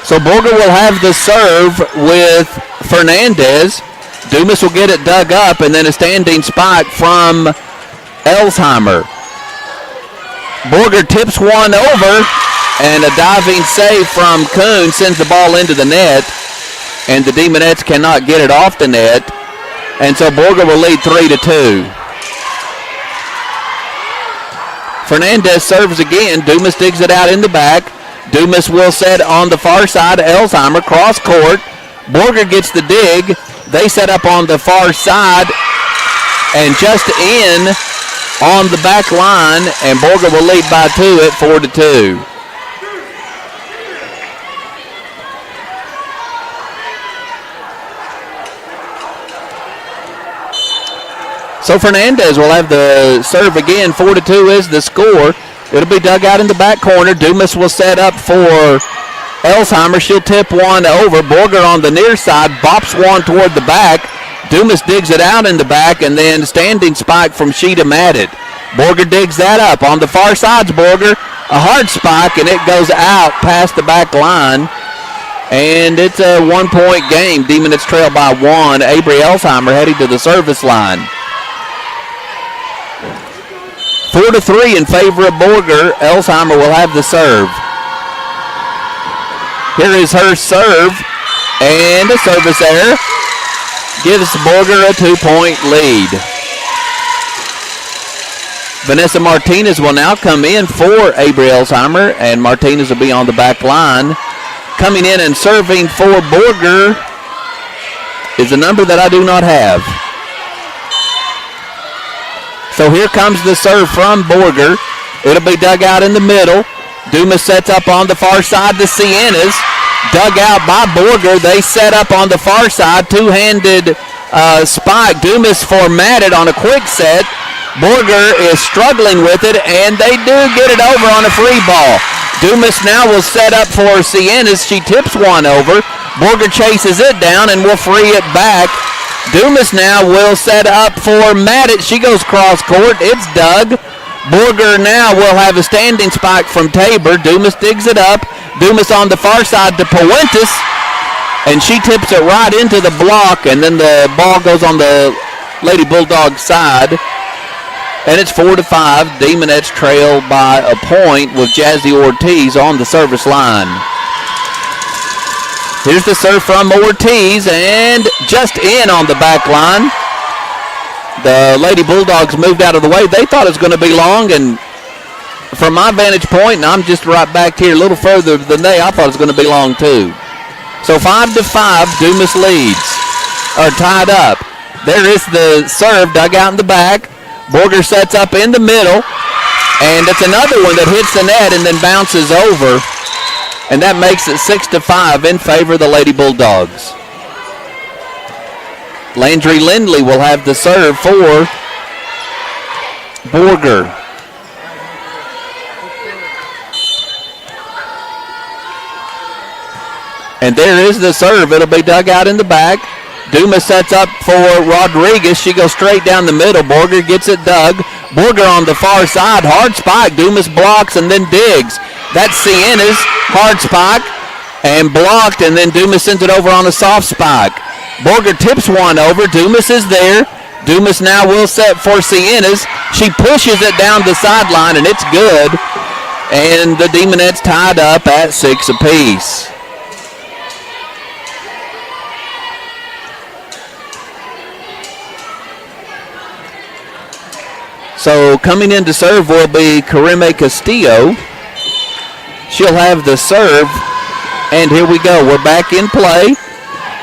So Borger will have the serve with Fernandez. Dumas will get it dug up, and then a standing spike from Elsheimer. Borger tips one over, and a diving save from Kuhn sends the ball into the net, and the Demonettes cannot get it off the net, and so Borger will lead 3-2. Fernandez serves again. Dumas digs it out in the back. Dumas will set on the far side. Elsheimer cross court. Borger gets the dig. They set up on the far side and just in on the back line, and Borger will lead by 2 at 4-2. So Fernandez will have the serve again. 4-2 is the score. It'll be dug out in the back corner. Dumas will set up for Elsheimer. She'll tip one over. Borger on the near side bops one toward the back. Dumas digs it out in the back, and then standing spike from Sheeta Maddet. Borger digs that up. On the far side's Borger. A hard spike, and it goes out past the back line. And it's a 1-point game. Demonettes trail by 1. Avery Elsheimer heading to the service line. 4-3 in favor of Borger. Elsheimer will have the serve. Here is her serve, and a service error gives Borger a 2-point lead. Vanessa Martinez will now come in for Avery Elsheimer, and Martinez will be on the back line. Coming in and serving for Borger is a number that I do not have. So here comes the serve from Borger. It'll be dug out in the middle. Dumas sets up on the far side to Sienna's. Dug out by Borger. They set up on the far side. Two-handed spike. Dumas formatted on a quick set. Borger is struggling with it, and they do get it over on a free ball. Dumas now will set up for Sienna's. She tips one over. Borger chases it down and will free it back. Dumas now will set up for Maddet. She goes cross court. It's dug. Borger now will have a standing spike from Tabor. Dumas digs it up. Dumas on the far side to Puentes, and she tips it right into the block, and then the ball goes on the Lady Bulldog side, and it's 4-5. Demonettes trail by a point with Jazzy Ortiz on the service line. Here's the serve from Ortiz, and just in on the back line. The Lady Bulldogs moved out of the way. They thought it was going to be long, and from my vantage point, and I'm just right back here a little further than they, I thought it was going to be long too. So 5-5, Dumas leads, or tied up. There is the serve dug out in the back. Borger sets up in the middle, and it's another one that hits the net and then bounces over, and that makes it 6-5 in favor of the Lady Bulldogs. Landry Lindley will have the serve for Borger. And there is the serve. It'll be dug out in the back. Dumas sets up for Rodriguez. She goes straight down the middle. Borger gets it dug. Borger on the far side. Hard spike. Dumas blocks and then digs. That's Sienna's hard spike and blocked, and then Dumas sends it over on a soft spike. Borger tips one over. Dumas is there. Dumas now will set for Sienna's. She pushes it down the sideline, and it's good. And the Demonettes tied up at 6 apiece. So coming in to serve will be Karime Castillo. She'll have the serve. And here we go. We're back in play.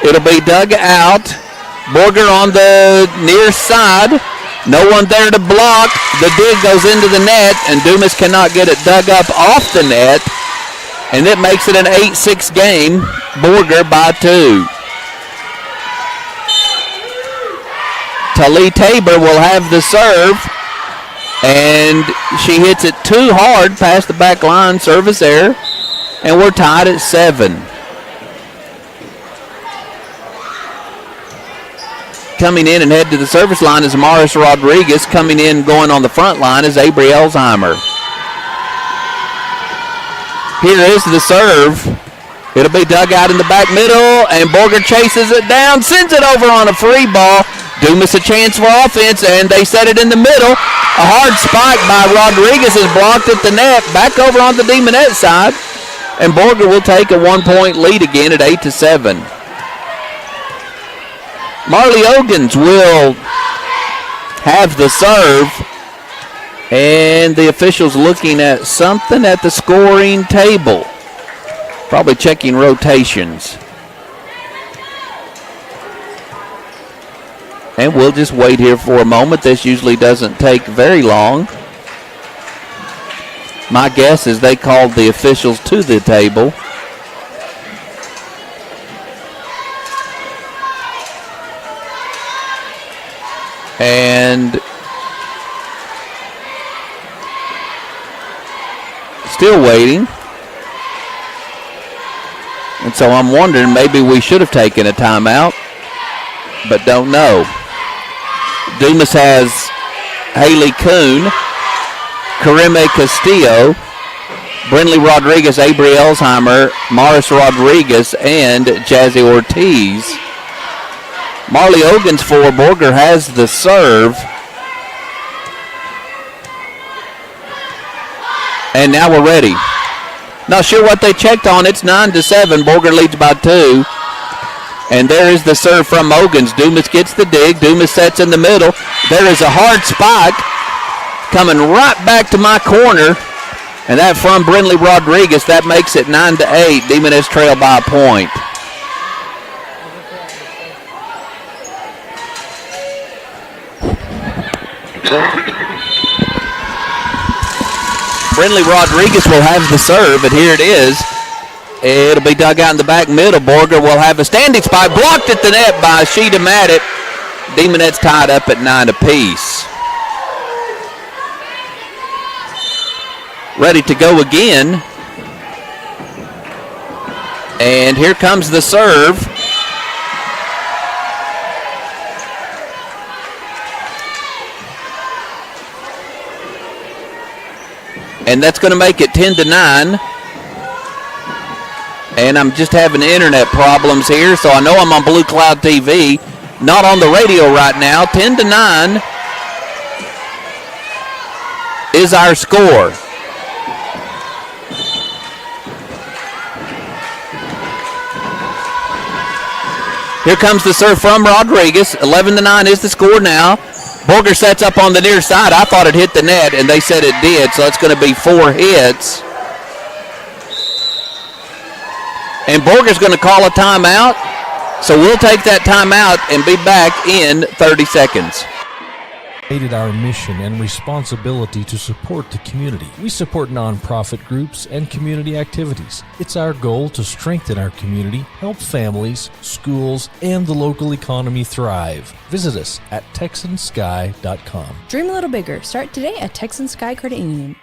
It'll be dug out. Borger on the near side. No one there to block. The dig goes into the net, and Dumas cannot get it dug up off the net. And it makes it an 8-6 game. Borger by 2. Talee Tabor will have the serve. And she hits it too hard past the back line, service error, and we're tied at 7. Coming in and head to the service line is Morris Rodriguez. Coming in, going on the front line is Avery Elsheimer. Here is the serve. It'll be dug out in the back middle, and Borger chases it down, sends it over on a free ball. Dumas a chance for offense, and they set it in the middle. A hard spike by Rodriguez is blocked at the net. Back over on the Demonette side, and Borger will take a 1-point lead again at 8-7. Marley Ogans will have the serve, and the officials looking at something at the scoring table. Probably checking rotations. And we'll just wait here for a moment. This usually doesn't take very long. My guess is they called the officials to the table. And still waiting. And so I'm wondering, maybe we should have taken a timeout, but don't know. Dumas has Haley Kuhn, Karime Castillo, Brinley Rodriguez, Avery Elsheimer, Morris Rodriguez, and Jazzy Ortiz. Marley Ogans for Borger has the serve. And now we're ready. Not sure what they checked on. It's 9-7. Borger leads by 2. And there is the serve from Ogans. Dumas gets the dig. Dumas sets in the middle. There is a hard spike coming right back to my corner. And that from Brinley Rodriguez. That makes it 9-8. Demonettes trail by a point. Brinley Rodriguez will have the serve, and here it is. It'll be dug out in the back middle. Borger will have a standing spike blocked at the net by Sheeta Maddox. Demonettes tied up at 9 apiece. Ready to go again. And here comes the serve. And that's going to make it 10-9. And I'm just having internet problems here, so I know I'm on Blue Cloud TV, not on the radio right now. 10-9 is our score. Here comes the serve from Rodriguez. 11-9 is the score now. Borger sets up on the near side. I thought it hit the net, and they said it did, so it's going to be 4 hits. And Borger's going to call a timeout, so we'll take that timeout and be back in 30 seconds. Stated our mission and responsibility to support the community. We support nonprofit groups and community activities. It's our goal to strengthen our community, help families, schools, and the local economy thrive. Visit us at TexanSky.com. Dream a little bigger. Start today at Texan Sky Credit Union.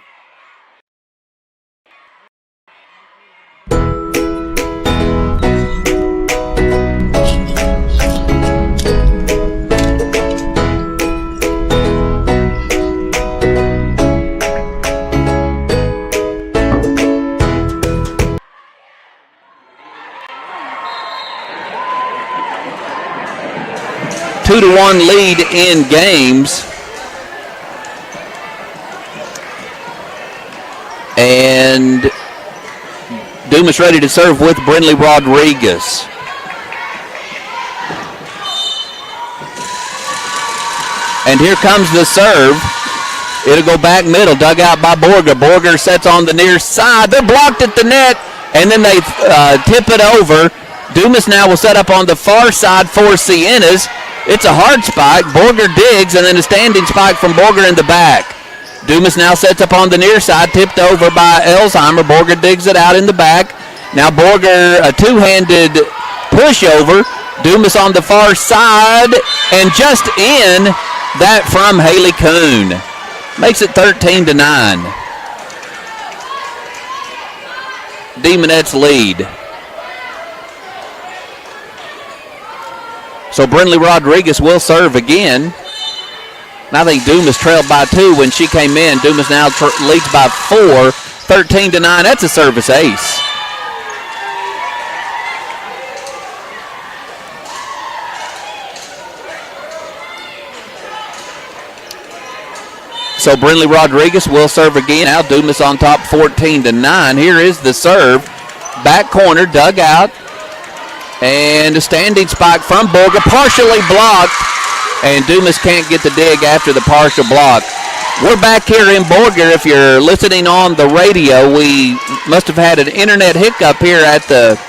Two to 1 lead in games. And Dumas ready to serve with Brindley Rodriguez. And here comes the serve. It'll go back middle, dug out by Borger. Borger sets on the near side. They're blocked at the net, and then they tip it over. Dumas now will set up on the far side for Sienas. It's a hard spike. Borger digs, and then a standing spike from Borger in the back. Dumas now sets up on the near side, tipped over by Elsheimer. Borger digs it out in the back. Now Borger, a two-handed pushover. Dumas on the far side, and just in that from Haley Kuhn. Makes it 13 to 9. Demonettes lead. So Brindley Rodriguez will serve again. And I think Dumas trailed by 2 when she came in. Dumas now leads by 4, 13 to 9. That's a service ace. So Brindley Rodriguez will serve again. Now Dumas on top, 14 to 9. Here is the serve. Back corner, dug out. And a standing spike from Borger, partially blocked. And Dumas can't get the dig after the partial block. We're back here in Borger. If you're listening on the radio, we must have had an internet hiccup here at the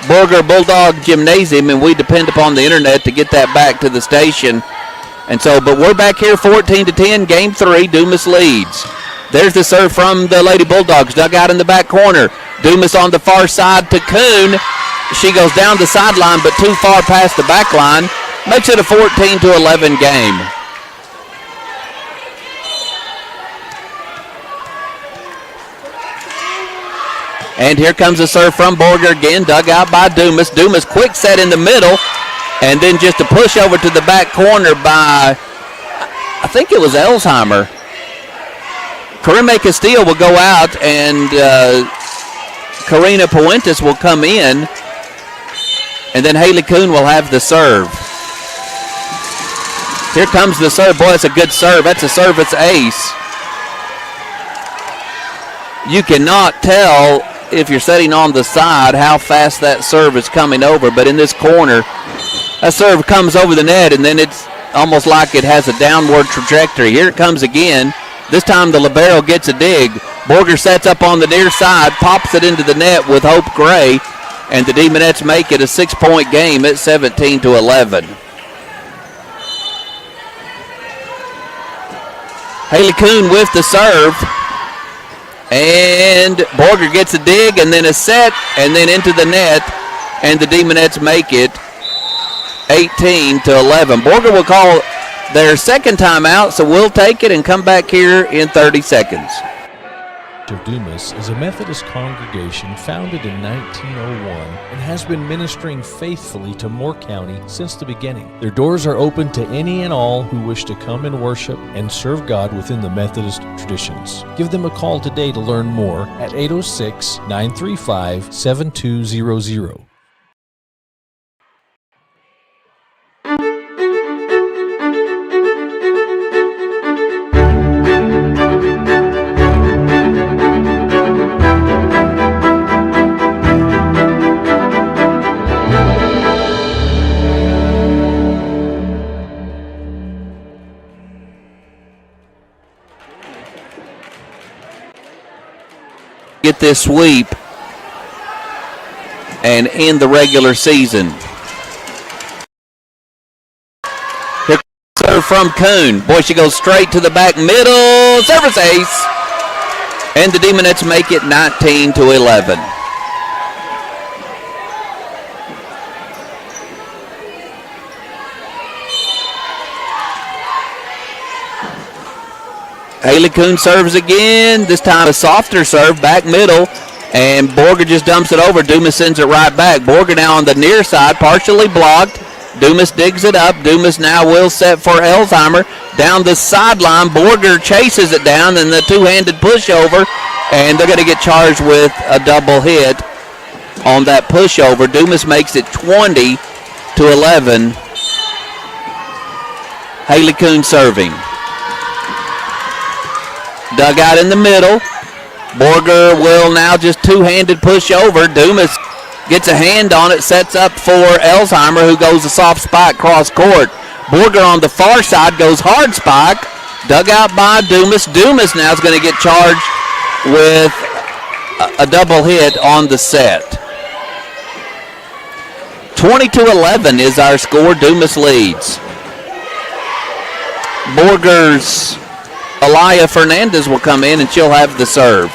Borger Bulldog Gymnasium, and we depend upon the internet to get that back to the station. And so, but we're back here 14 to 10, game 3, Dumas leads. There's the serve from the Lady Bulldogs, dug out in the back corner. Dumas on the far side to Kuhn. She goes down the sideline, but too far past the back line. Makes it a 14 to 11 game. And here comes a serve from Borger again, dug out by Dumas. Dumas quick set in the middle, and then just a push over to the back corner by, I think it was Elsheimer. Karime Castillo will go out, and Karina Puentes will come in. And then Haley Kuhn will have the serve. Here comes the serve. Boy, that's a good serve. That's a service ace. You cannot tell if you're sitting on the side how fast that serve is coming over, but in this corner, that serve comes over the net, and then it's almost like it has a downward trajectory. Here it comes again. This time the libero gets a dig. Borger sets up on the near side, pops it into the net with Hope Gray, and the Demonettes make it a 6-point game at 17 to 11. Haley Kuhn with the serve. And Borger gets a dig and then a set and then into the net. And the Demonettes make it 18 to 11. Borger will call their second timeout, so we'll take it and come back here in 30 seconds. Of Dumas is a Methodist congregation founded in 1901 and has been ministering faithfully to Moore County since the beginning. Their doors are open to any and all who wish to come and worship and serve God within the Methodist traditions. Give them a call today to learn more at 806-935-7200. this sweep and end the regular season. Here serve from Kuhn. Boy, she goes straight to the back middle. Service ace. And the Demonettes make it 19-11. Haley Kuhn serves again. This time a softer serve, back middle. And Borger just dumps it over. Dumas sends it right back. Borger now on the near side, partially blocked. Dumas digs it up. Dumas now will set for Elsheimer. Down the sideline, Borger chases it down, and the two-handed pushover. And they're going to get charged with a double hit on that pushover. Dumas makes it 20-11. Haley Kuhn serving. Dugout in the middle. Borger will now just two-handed push over. Dumas gets a hand on it, sets up for Elsheimer, who goes a soft spot cross court. Borger on the far side goes hard spike. Dugout by Dumas. Dumas now is going to get charged with a double hit on the set. 20-11 is our score. Dumas leads. Borger's Aliyah Fernandez will come in, and she'll have the serve.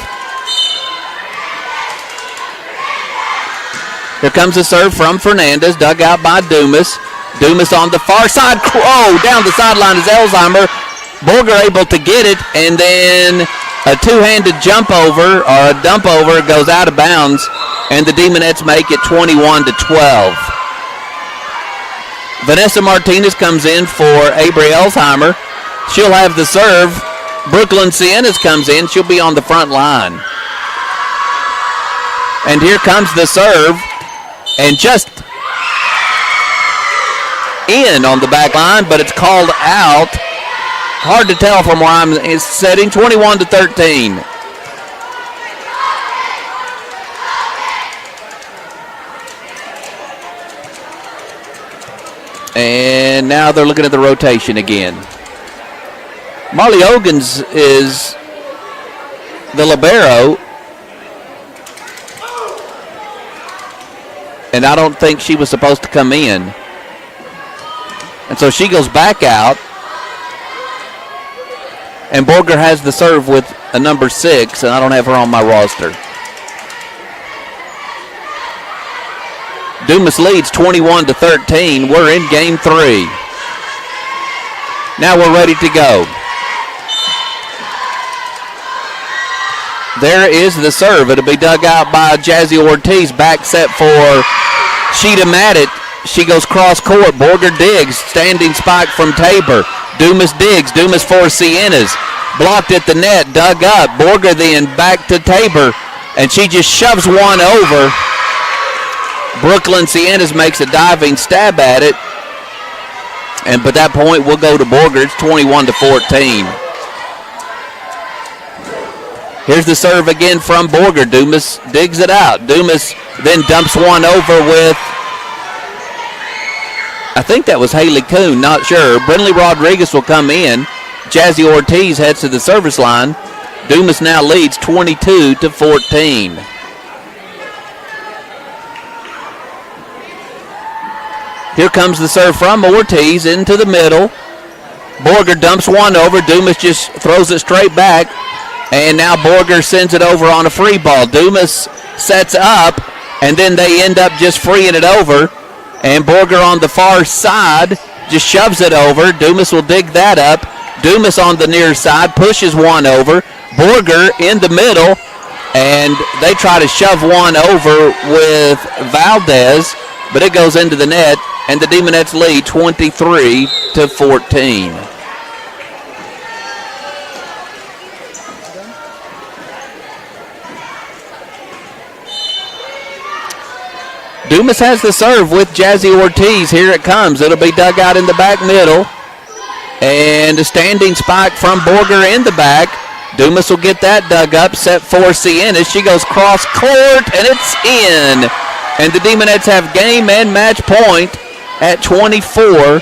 Here comes the serve from Fernandez, dug out by Dumas. Dumas on the far side. Oh, down the sideline is Elsheimer. Borger able to get it, and then a two-handed jump over, or a dump over, goes out of bounds, and the Demonettes make it 21-12. Vanessa Martinez comes in for Avery Elsheimer. She'll have the serve. Brooklyn Siennas comes in. She'll be on the front line. And here comes the serve. And just in on the back line, but it's called out. Hard to tell from where I'm setting. 21-13. And now they're looking at the rotation again. Marley Ogans is the libero, and I don't think she was supposed to come in. And so she goes back out, and Borger has the serve with a number 6, and I don't have her on my roster. Dumas leads 21-13. We're in game 3. Now we're ready to go. There is the serve. It'll be dug out by Jazzy Ortiz. Back set for Sheeta Maddox. She goes cross court. Borger digs. Standing spike from Tabor. Dumas digs. Dumas for Siennas. Blocked at the net. Dug up. Borger then back to Tabor. And she just shoves one over. Brooklyn Siennas makes a diving stab at it. And by that point, we'll go to Borger. It's 21-14. Here's the serve again from Borger. Dumas digs it out. Dumas then dumps one over with, I think that was Haley Kuhn, not sure. Brinley Rodriguez will come in. Jazzy Ortiz heads to the service line. Dumas now leads 22-14. Here comes the serve from Ortiz into the middle. Borger dumps one over. Dumas just throws it straight back. And now Borger sends it over on a free ball. Dumas sets up, and then they end up just freeing it over. And Borger on the far side just shoves it over. Dumas will dig that up. Dumas on the near side pushes one over. Borger in the middle, and they try to shove one over with Valdez, but it goes into the net, and the Demonettes lead 23-14. Dumas has the serve with Jazzy Ortiz. Here it comes. It'll be dug out in the back middle. And a standing spike from Borger in the back. Dumas will get that dug up, set for Sienna. She goes cross court, and it's in. And the Demonettes have game and match point at 24-14.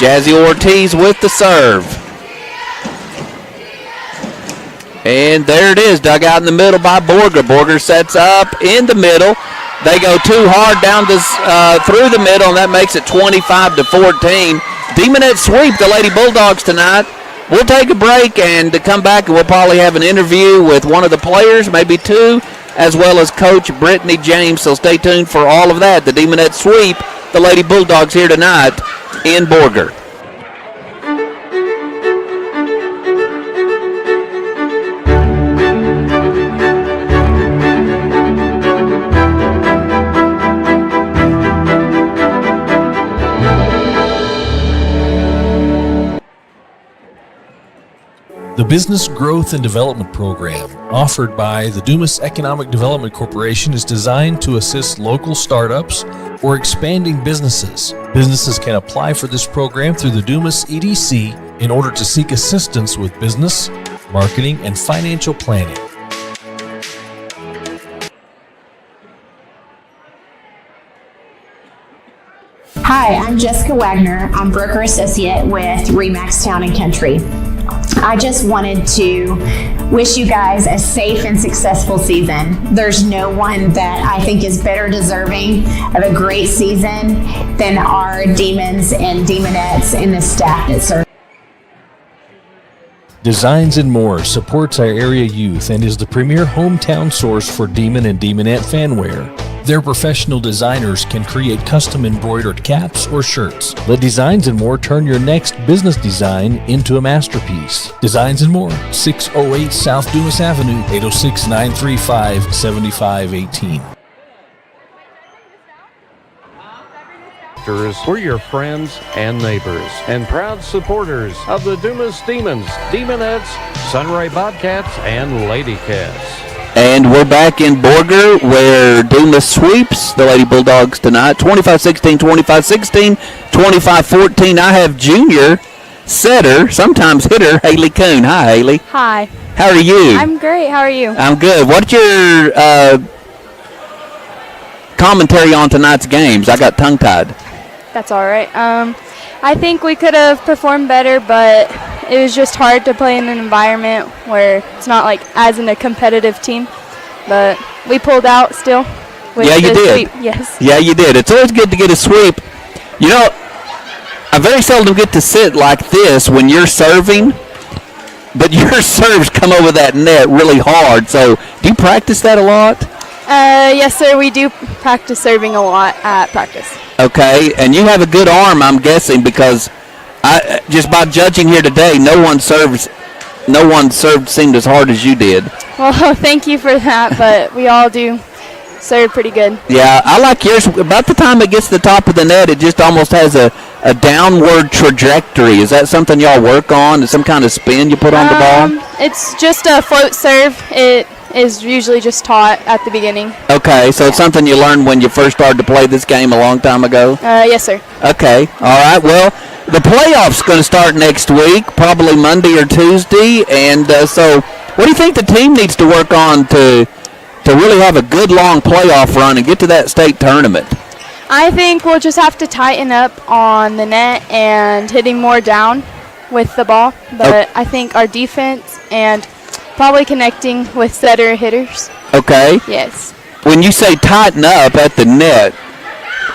Jazzy Ortiz with the serve. And there it is, dug out in the middle by Borger. Borger sets up in the middle. They go too hard down this through the middle, and that makes it 25-14. Demonettes sweep the Lady Bulldogs tonight. We'll take a break and to come back, and we'll probably have an interview with one of the players, maybe two, as well as Coach Brittany James. So stay tuned for all of that. The Demonettes sweep the Lady Bulldogs here tonight in Borger. The Business Growth and Development Program, offered by the Dumas Economic Development Corporation, is designed to assist local startups or expanding businesses. Businesses can apply for this program through the Dumas EDC in order to seek assistance with business, marketing, and financial planning. Hi, I'm Jessica Wagner. I'm broker associate with Remax Town and Country. I just wanted to wish you guys a safe and successful season. There's no one that I think is better deserving of a great season than our Demons and Demonettes and the staff that serve. Designs and More supports our area youth and is the premier hometown source for Demon and Demonette fanwear. Their professional designers can create custom embroidered caps or shirts. Let Designs and More turn your next business design into a masterpiece. Designs and More, 608 South Dumas Avenue, 806-935-7518. We're your friends and neighbors and proud supporters of the Dumas Demons, Demonettes, Sunray Bobcats, and Lady Cats. And we're back in Borger where Dumas sweeps the Lady Bulldogs tonight, 25-16, 25-16, 25-14. I have junior setter, sometimes hitter, Haley Kuhn. Hi, Haley. Hi. How are you? I'm great. How are you? I'm good. What's your commentary on tonight's games? I got tongue-tied. That's all right. I think we could have performed better, but it was just hard to play in an environment where it's not like as in a competitive team. But we pulled out still. With Yeah, you did. Sweep. Yes. Yeah, you did. It's always good to get a sweep. You know, I very seldom get to sit like this when you're serving, but your serves come over that net really hard. So do you practice that a lot? Yes, sir. We do practice serving a lot at practice. Okay, and you have a good arm, I'm guessing, because I just by judging here today, no one served seemed as hard as you did. Well, thank you for that, but we all do serve pretty good. Yeah, I like yours. About the time it gets to the top of the net, it just almost has a downward trajectory. Is that something y'all work on? Is some kind of spin you put on the ball? It's just a float serve. It is usually just taught at the beginning. Okay, so it's something you learned when you first started to play this game a long time ago? Yes, sir. Okay, all right. Well, the playoffs going to start next week, probably Monday or Tuesday. And so what do you think the team needs to work on to really have a good long playoff run and get to that state tournament? I think we'll just have to tighten up on the net and hitting more down with the ball. But I think our defense and probably connecting with setter hitters. Okay. Yes. When you say tighten up at the net,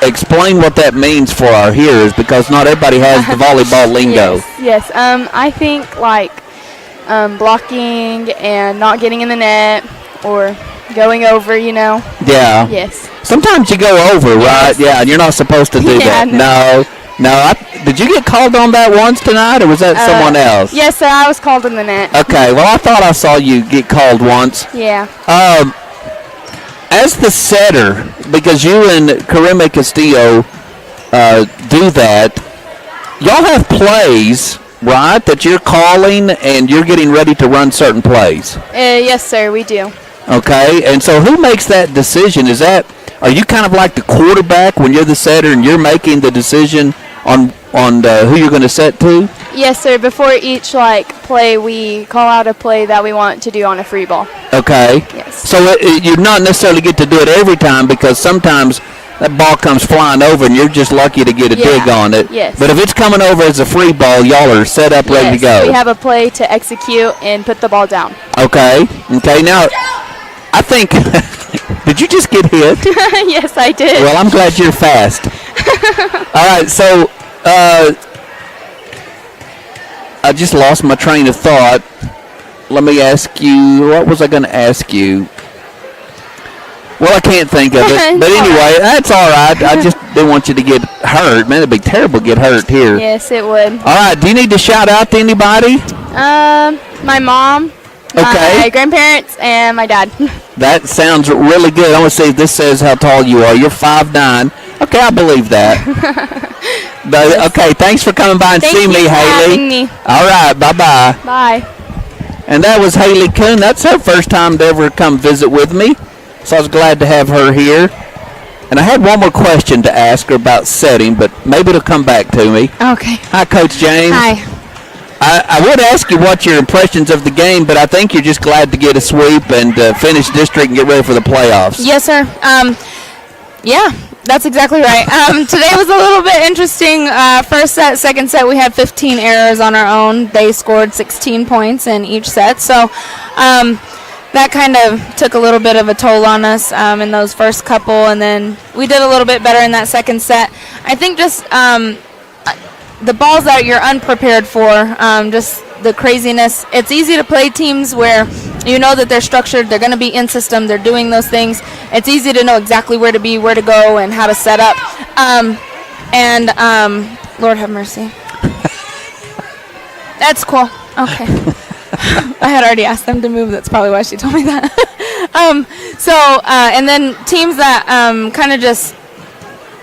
explain what that means for our hearers, because not everybody has the volleyball lingo. Yes. I think like blocking and not getting in the net or going over, Yeah. Yes. Sometimes you go over, right? Yeah, and you're not supposed to do that. No. Did you get called on that once tonight, or was that someone else? Yes, sir. I was called in the net. Okay. Well, I thought I saw you get called once. Yeah. As the setter, because you and Karime Castillo do that, y'all have plays, right, that you're calling and you're getting ready to run certain plays. Yes, sir. We do. Okay. And so who makes that decision? Are you kind of like the quarterback when you're the setter and you're making the decision on who you're going to set to? Yes, sir. Before each play, we call out a play that we want to do on a free ball. Okay. Yes. So you not necessarily get to do it every time, because sometimes that ball comes flying over, and you're just lucky to get a dig on it. Yes. But if it's coming over as a free ball, y'all are set up, ready to go. We have a play to execute and put the ball down. Okay. Now, I think, did you just get hit? Yes, I did. Well, I'm glad you're fast. All right, so I just lost my train of thought. Let me ask you, what was I going to ask you? Well, I can't think of it. But anyway, that's all right. I just didn't want you to get hurt. Man, it'd be terrible to get hurt here. Yes, it would. All right, do you need to shout out to anybody? My mom, my grandparents, and my dad. That sounds really good. I want to see if this says how tall you are. You're 5'9". Okay, I believe that. But, okay, thanks for coming by and seeing me, Haley. Having me. All right, bye-bye. Bye. And that was Haley Kuhn. That's her first time to ever come visit with me. So I was glad to have her here. And I had one more question to ask her about setting, but maybe it'll come back to me. Okay. Hi, Coach James. Hi. I would ask you what your impressions of the game, but I think you're just glad to get a sweep and finish district and get ready for the playoffs. Yes, sir. Yeah, that's exactly right. Today was a little bit interesting. First set, second set, we had 15 errors on our own. They scored 16 points in each set. So that kind of took a little bit of a toll on us in those first couple, and then we did a little bit better in that second set. I think just the balls that you're unprepared for, just the craziness. It's easy to play teams where you know that they're structured, they're going to be in system, they're doing those things. It's easy to know exactly where to be, where to go, and how to set up. Lord have mercy. That's cool. Okay. I had already asked them to move. That's probably why she told me that. And then teams that kind of just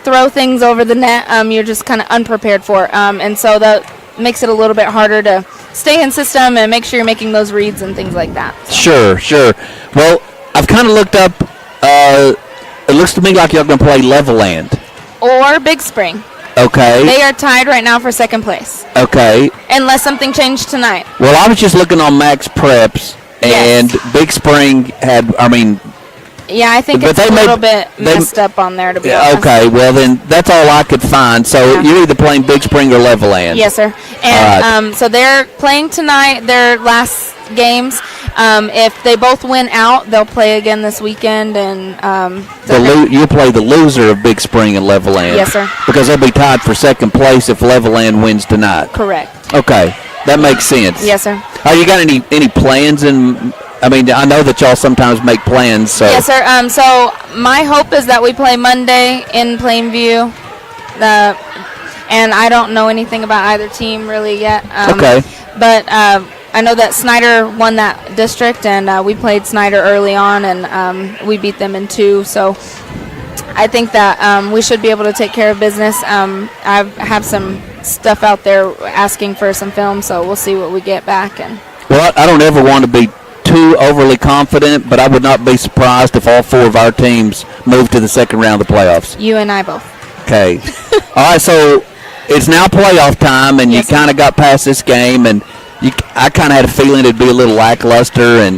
throw things over the net, you're just kind of unprepared for. And so that makes it a little bit harder to stay in system and make sure you're making those reads and things like that. So. Sure. Well, I've kind of looked up. It looks to me like you're going to play Levelland. Or Big Spring. Okay. They are tied right now for second place. Okay. Unless something changed tonight. Well, I was just looking on Max Preps, and Big Spring had, yeah, I think it's a little bit messed up on there, to be honest. Okay, well then that's all I could find. So you're either playing Big Spring or Levelland. Yes, sir. And so they're playing tonight, their last games. If they both win out, they'll play again this weekend. And you'll play the loser of Big Spring and Levelland. Yes, sir. Because they'll be tied for second place if Levelland wins tonight. Correct. Okay, that makes sense. Yes, sir. You got any plans in? I know that y'all sometimes make plans. So. Yes, sir. So my hope is that we play Monday in Plainview. And I don't know anything about either team really yet. Okay. But I know that Snyder won that district, and we played Snyder early on, and we beat them in 2. So I think that we should be able to take care of business. I have some stuff out there asking for some film, so we'll see what we get back. Well, I don't ever want to be too overly confident, but I would not be surprised if all 4 of our teams move to the second round of the playoffs. You and I both. Okay. All right, so it's now playoff time, and you kind of got past this game, and I kind of had a feeling it'd be a little lackluster,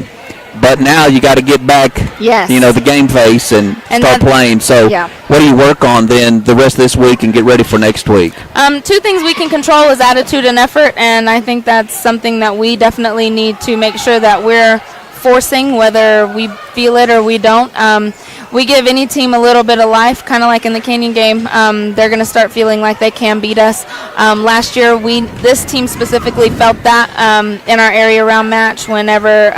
but now you got to get back, the game face and start playing. So what do you work on then the rest of this week and get ready for next week? 2 things we can control is attitude and effort, and I think that's something that we definitely need to make sure that we're forcing, whether we feel it or we don't. We give any team a little bit of life, kind of like in the Canyon game. They're going to start feeling like they can beat us. Last year, this team specifically felt that in our area round match whenever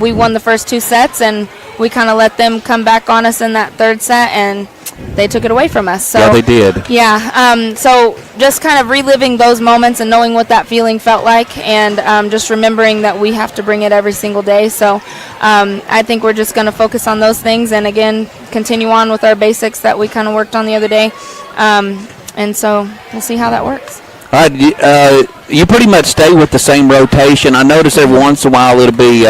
we won the first 2 sets, and we kind of let them come back on us in that third set, and they took it away from us. So, yeah, they did. Yeah. So just kind of reliving those moments and knowing what that feeling felt like, and just remembering that we have to bring it every single day. So I think we're just going to focus on those things, and again, continue on with our basics that we kind of worked on the other day. And so we'll see how that works. All right. You pretty much stay with the same rotation. I notice every once in a while it'll be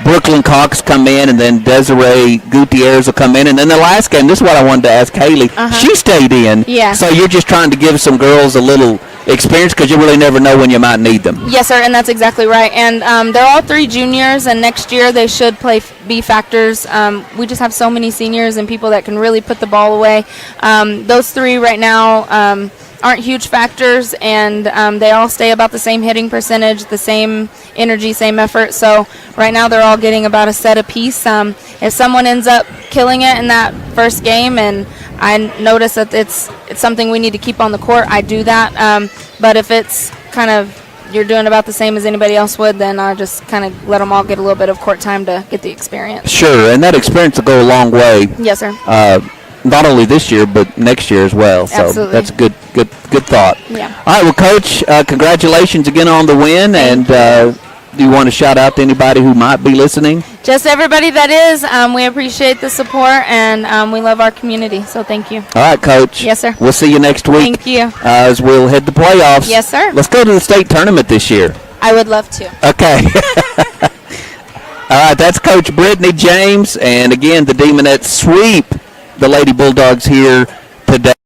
Brooklyn Cox come in, and then Desiree Gutierrez will come in. And then the last game, this is what I wanted to ask Haley. She stayed in. Yeah. So you're just trying to give some girls a little experience because you really never know when you might need them. Yes, sir, and that's exactly right. And they're all 3 juniors, and next year they should be factors. We just have so many seniors and people that can really put the ball away. Those 3 right now aren't huge factors, and they all stay about the same hitting percentage, the same energy, same effort. So right now they're all getting about a set apiece. If someone ends up killing it in that first game and I notice that it's something we need to keep on the court, I do that. But if it's kind of you're doing about the same as anybody else would, then I just kind of let them all get a little bit of court time to get the experience. Sure, and that experience will go a long way. Yes, sir. Not only this year, but next year as well. So Absolutely. that's good thought. Yeah. All right, well, Coach, congratulations again on the win. Do you want to shout out to anybody who might be listening? Just everybody that is. We appreciate the support, and we love our community. So thank you. All right, Coach. Yes, sir. We'll see you next week. Thank you. As we'll head to playoffs. Yes, sir. Let's go to the state tournament this year. I would love to. Okay. All right, that's Coach Brittany James. And again, the Demonettes sweep the Lady Bulldogs here today.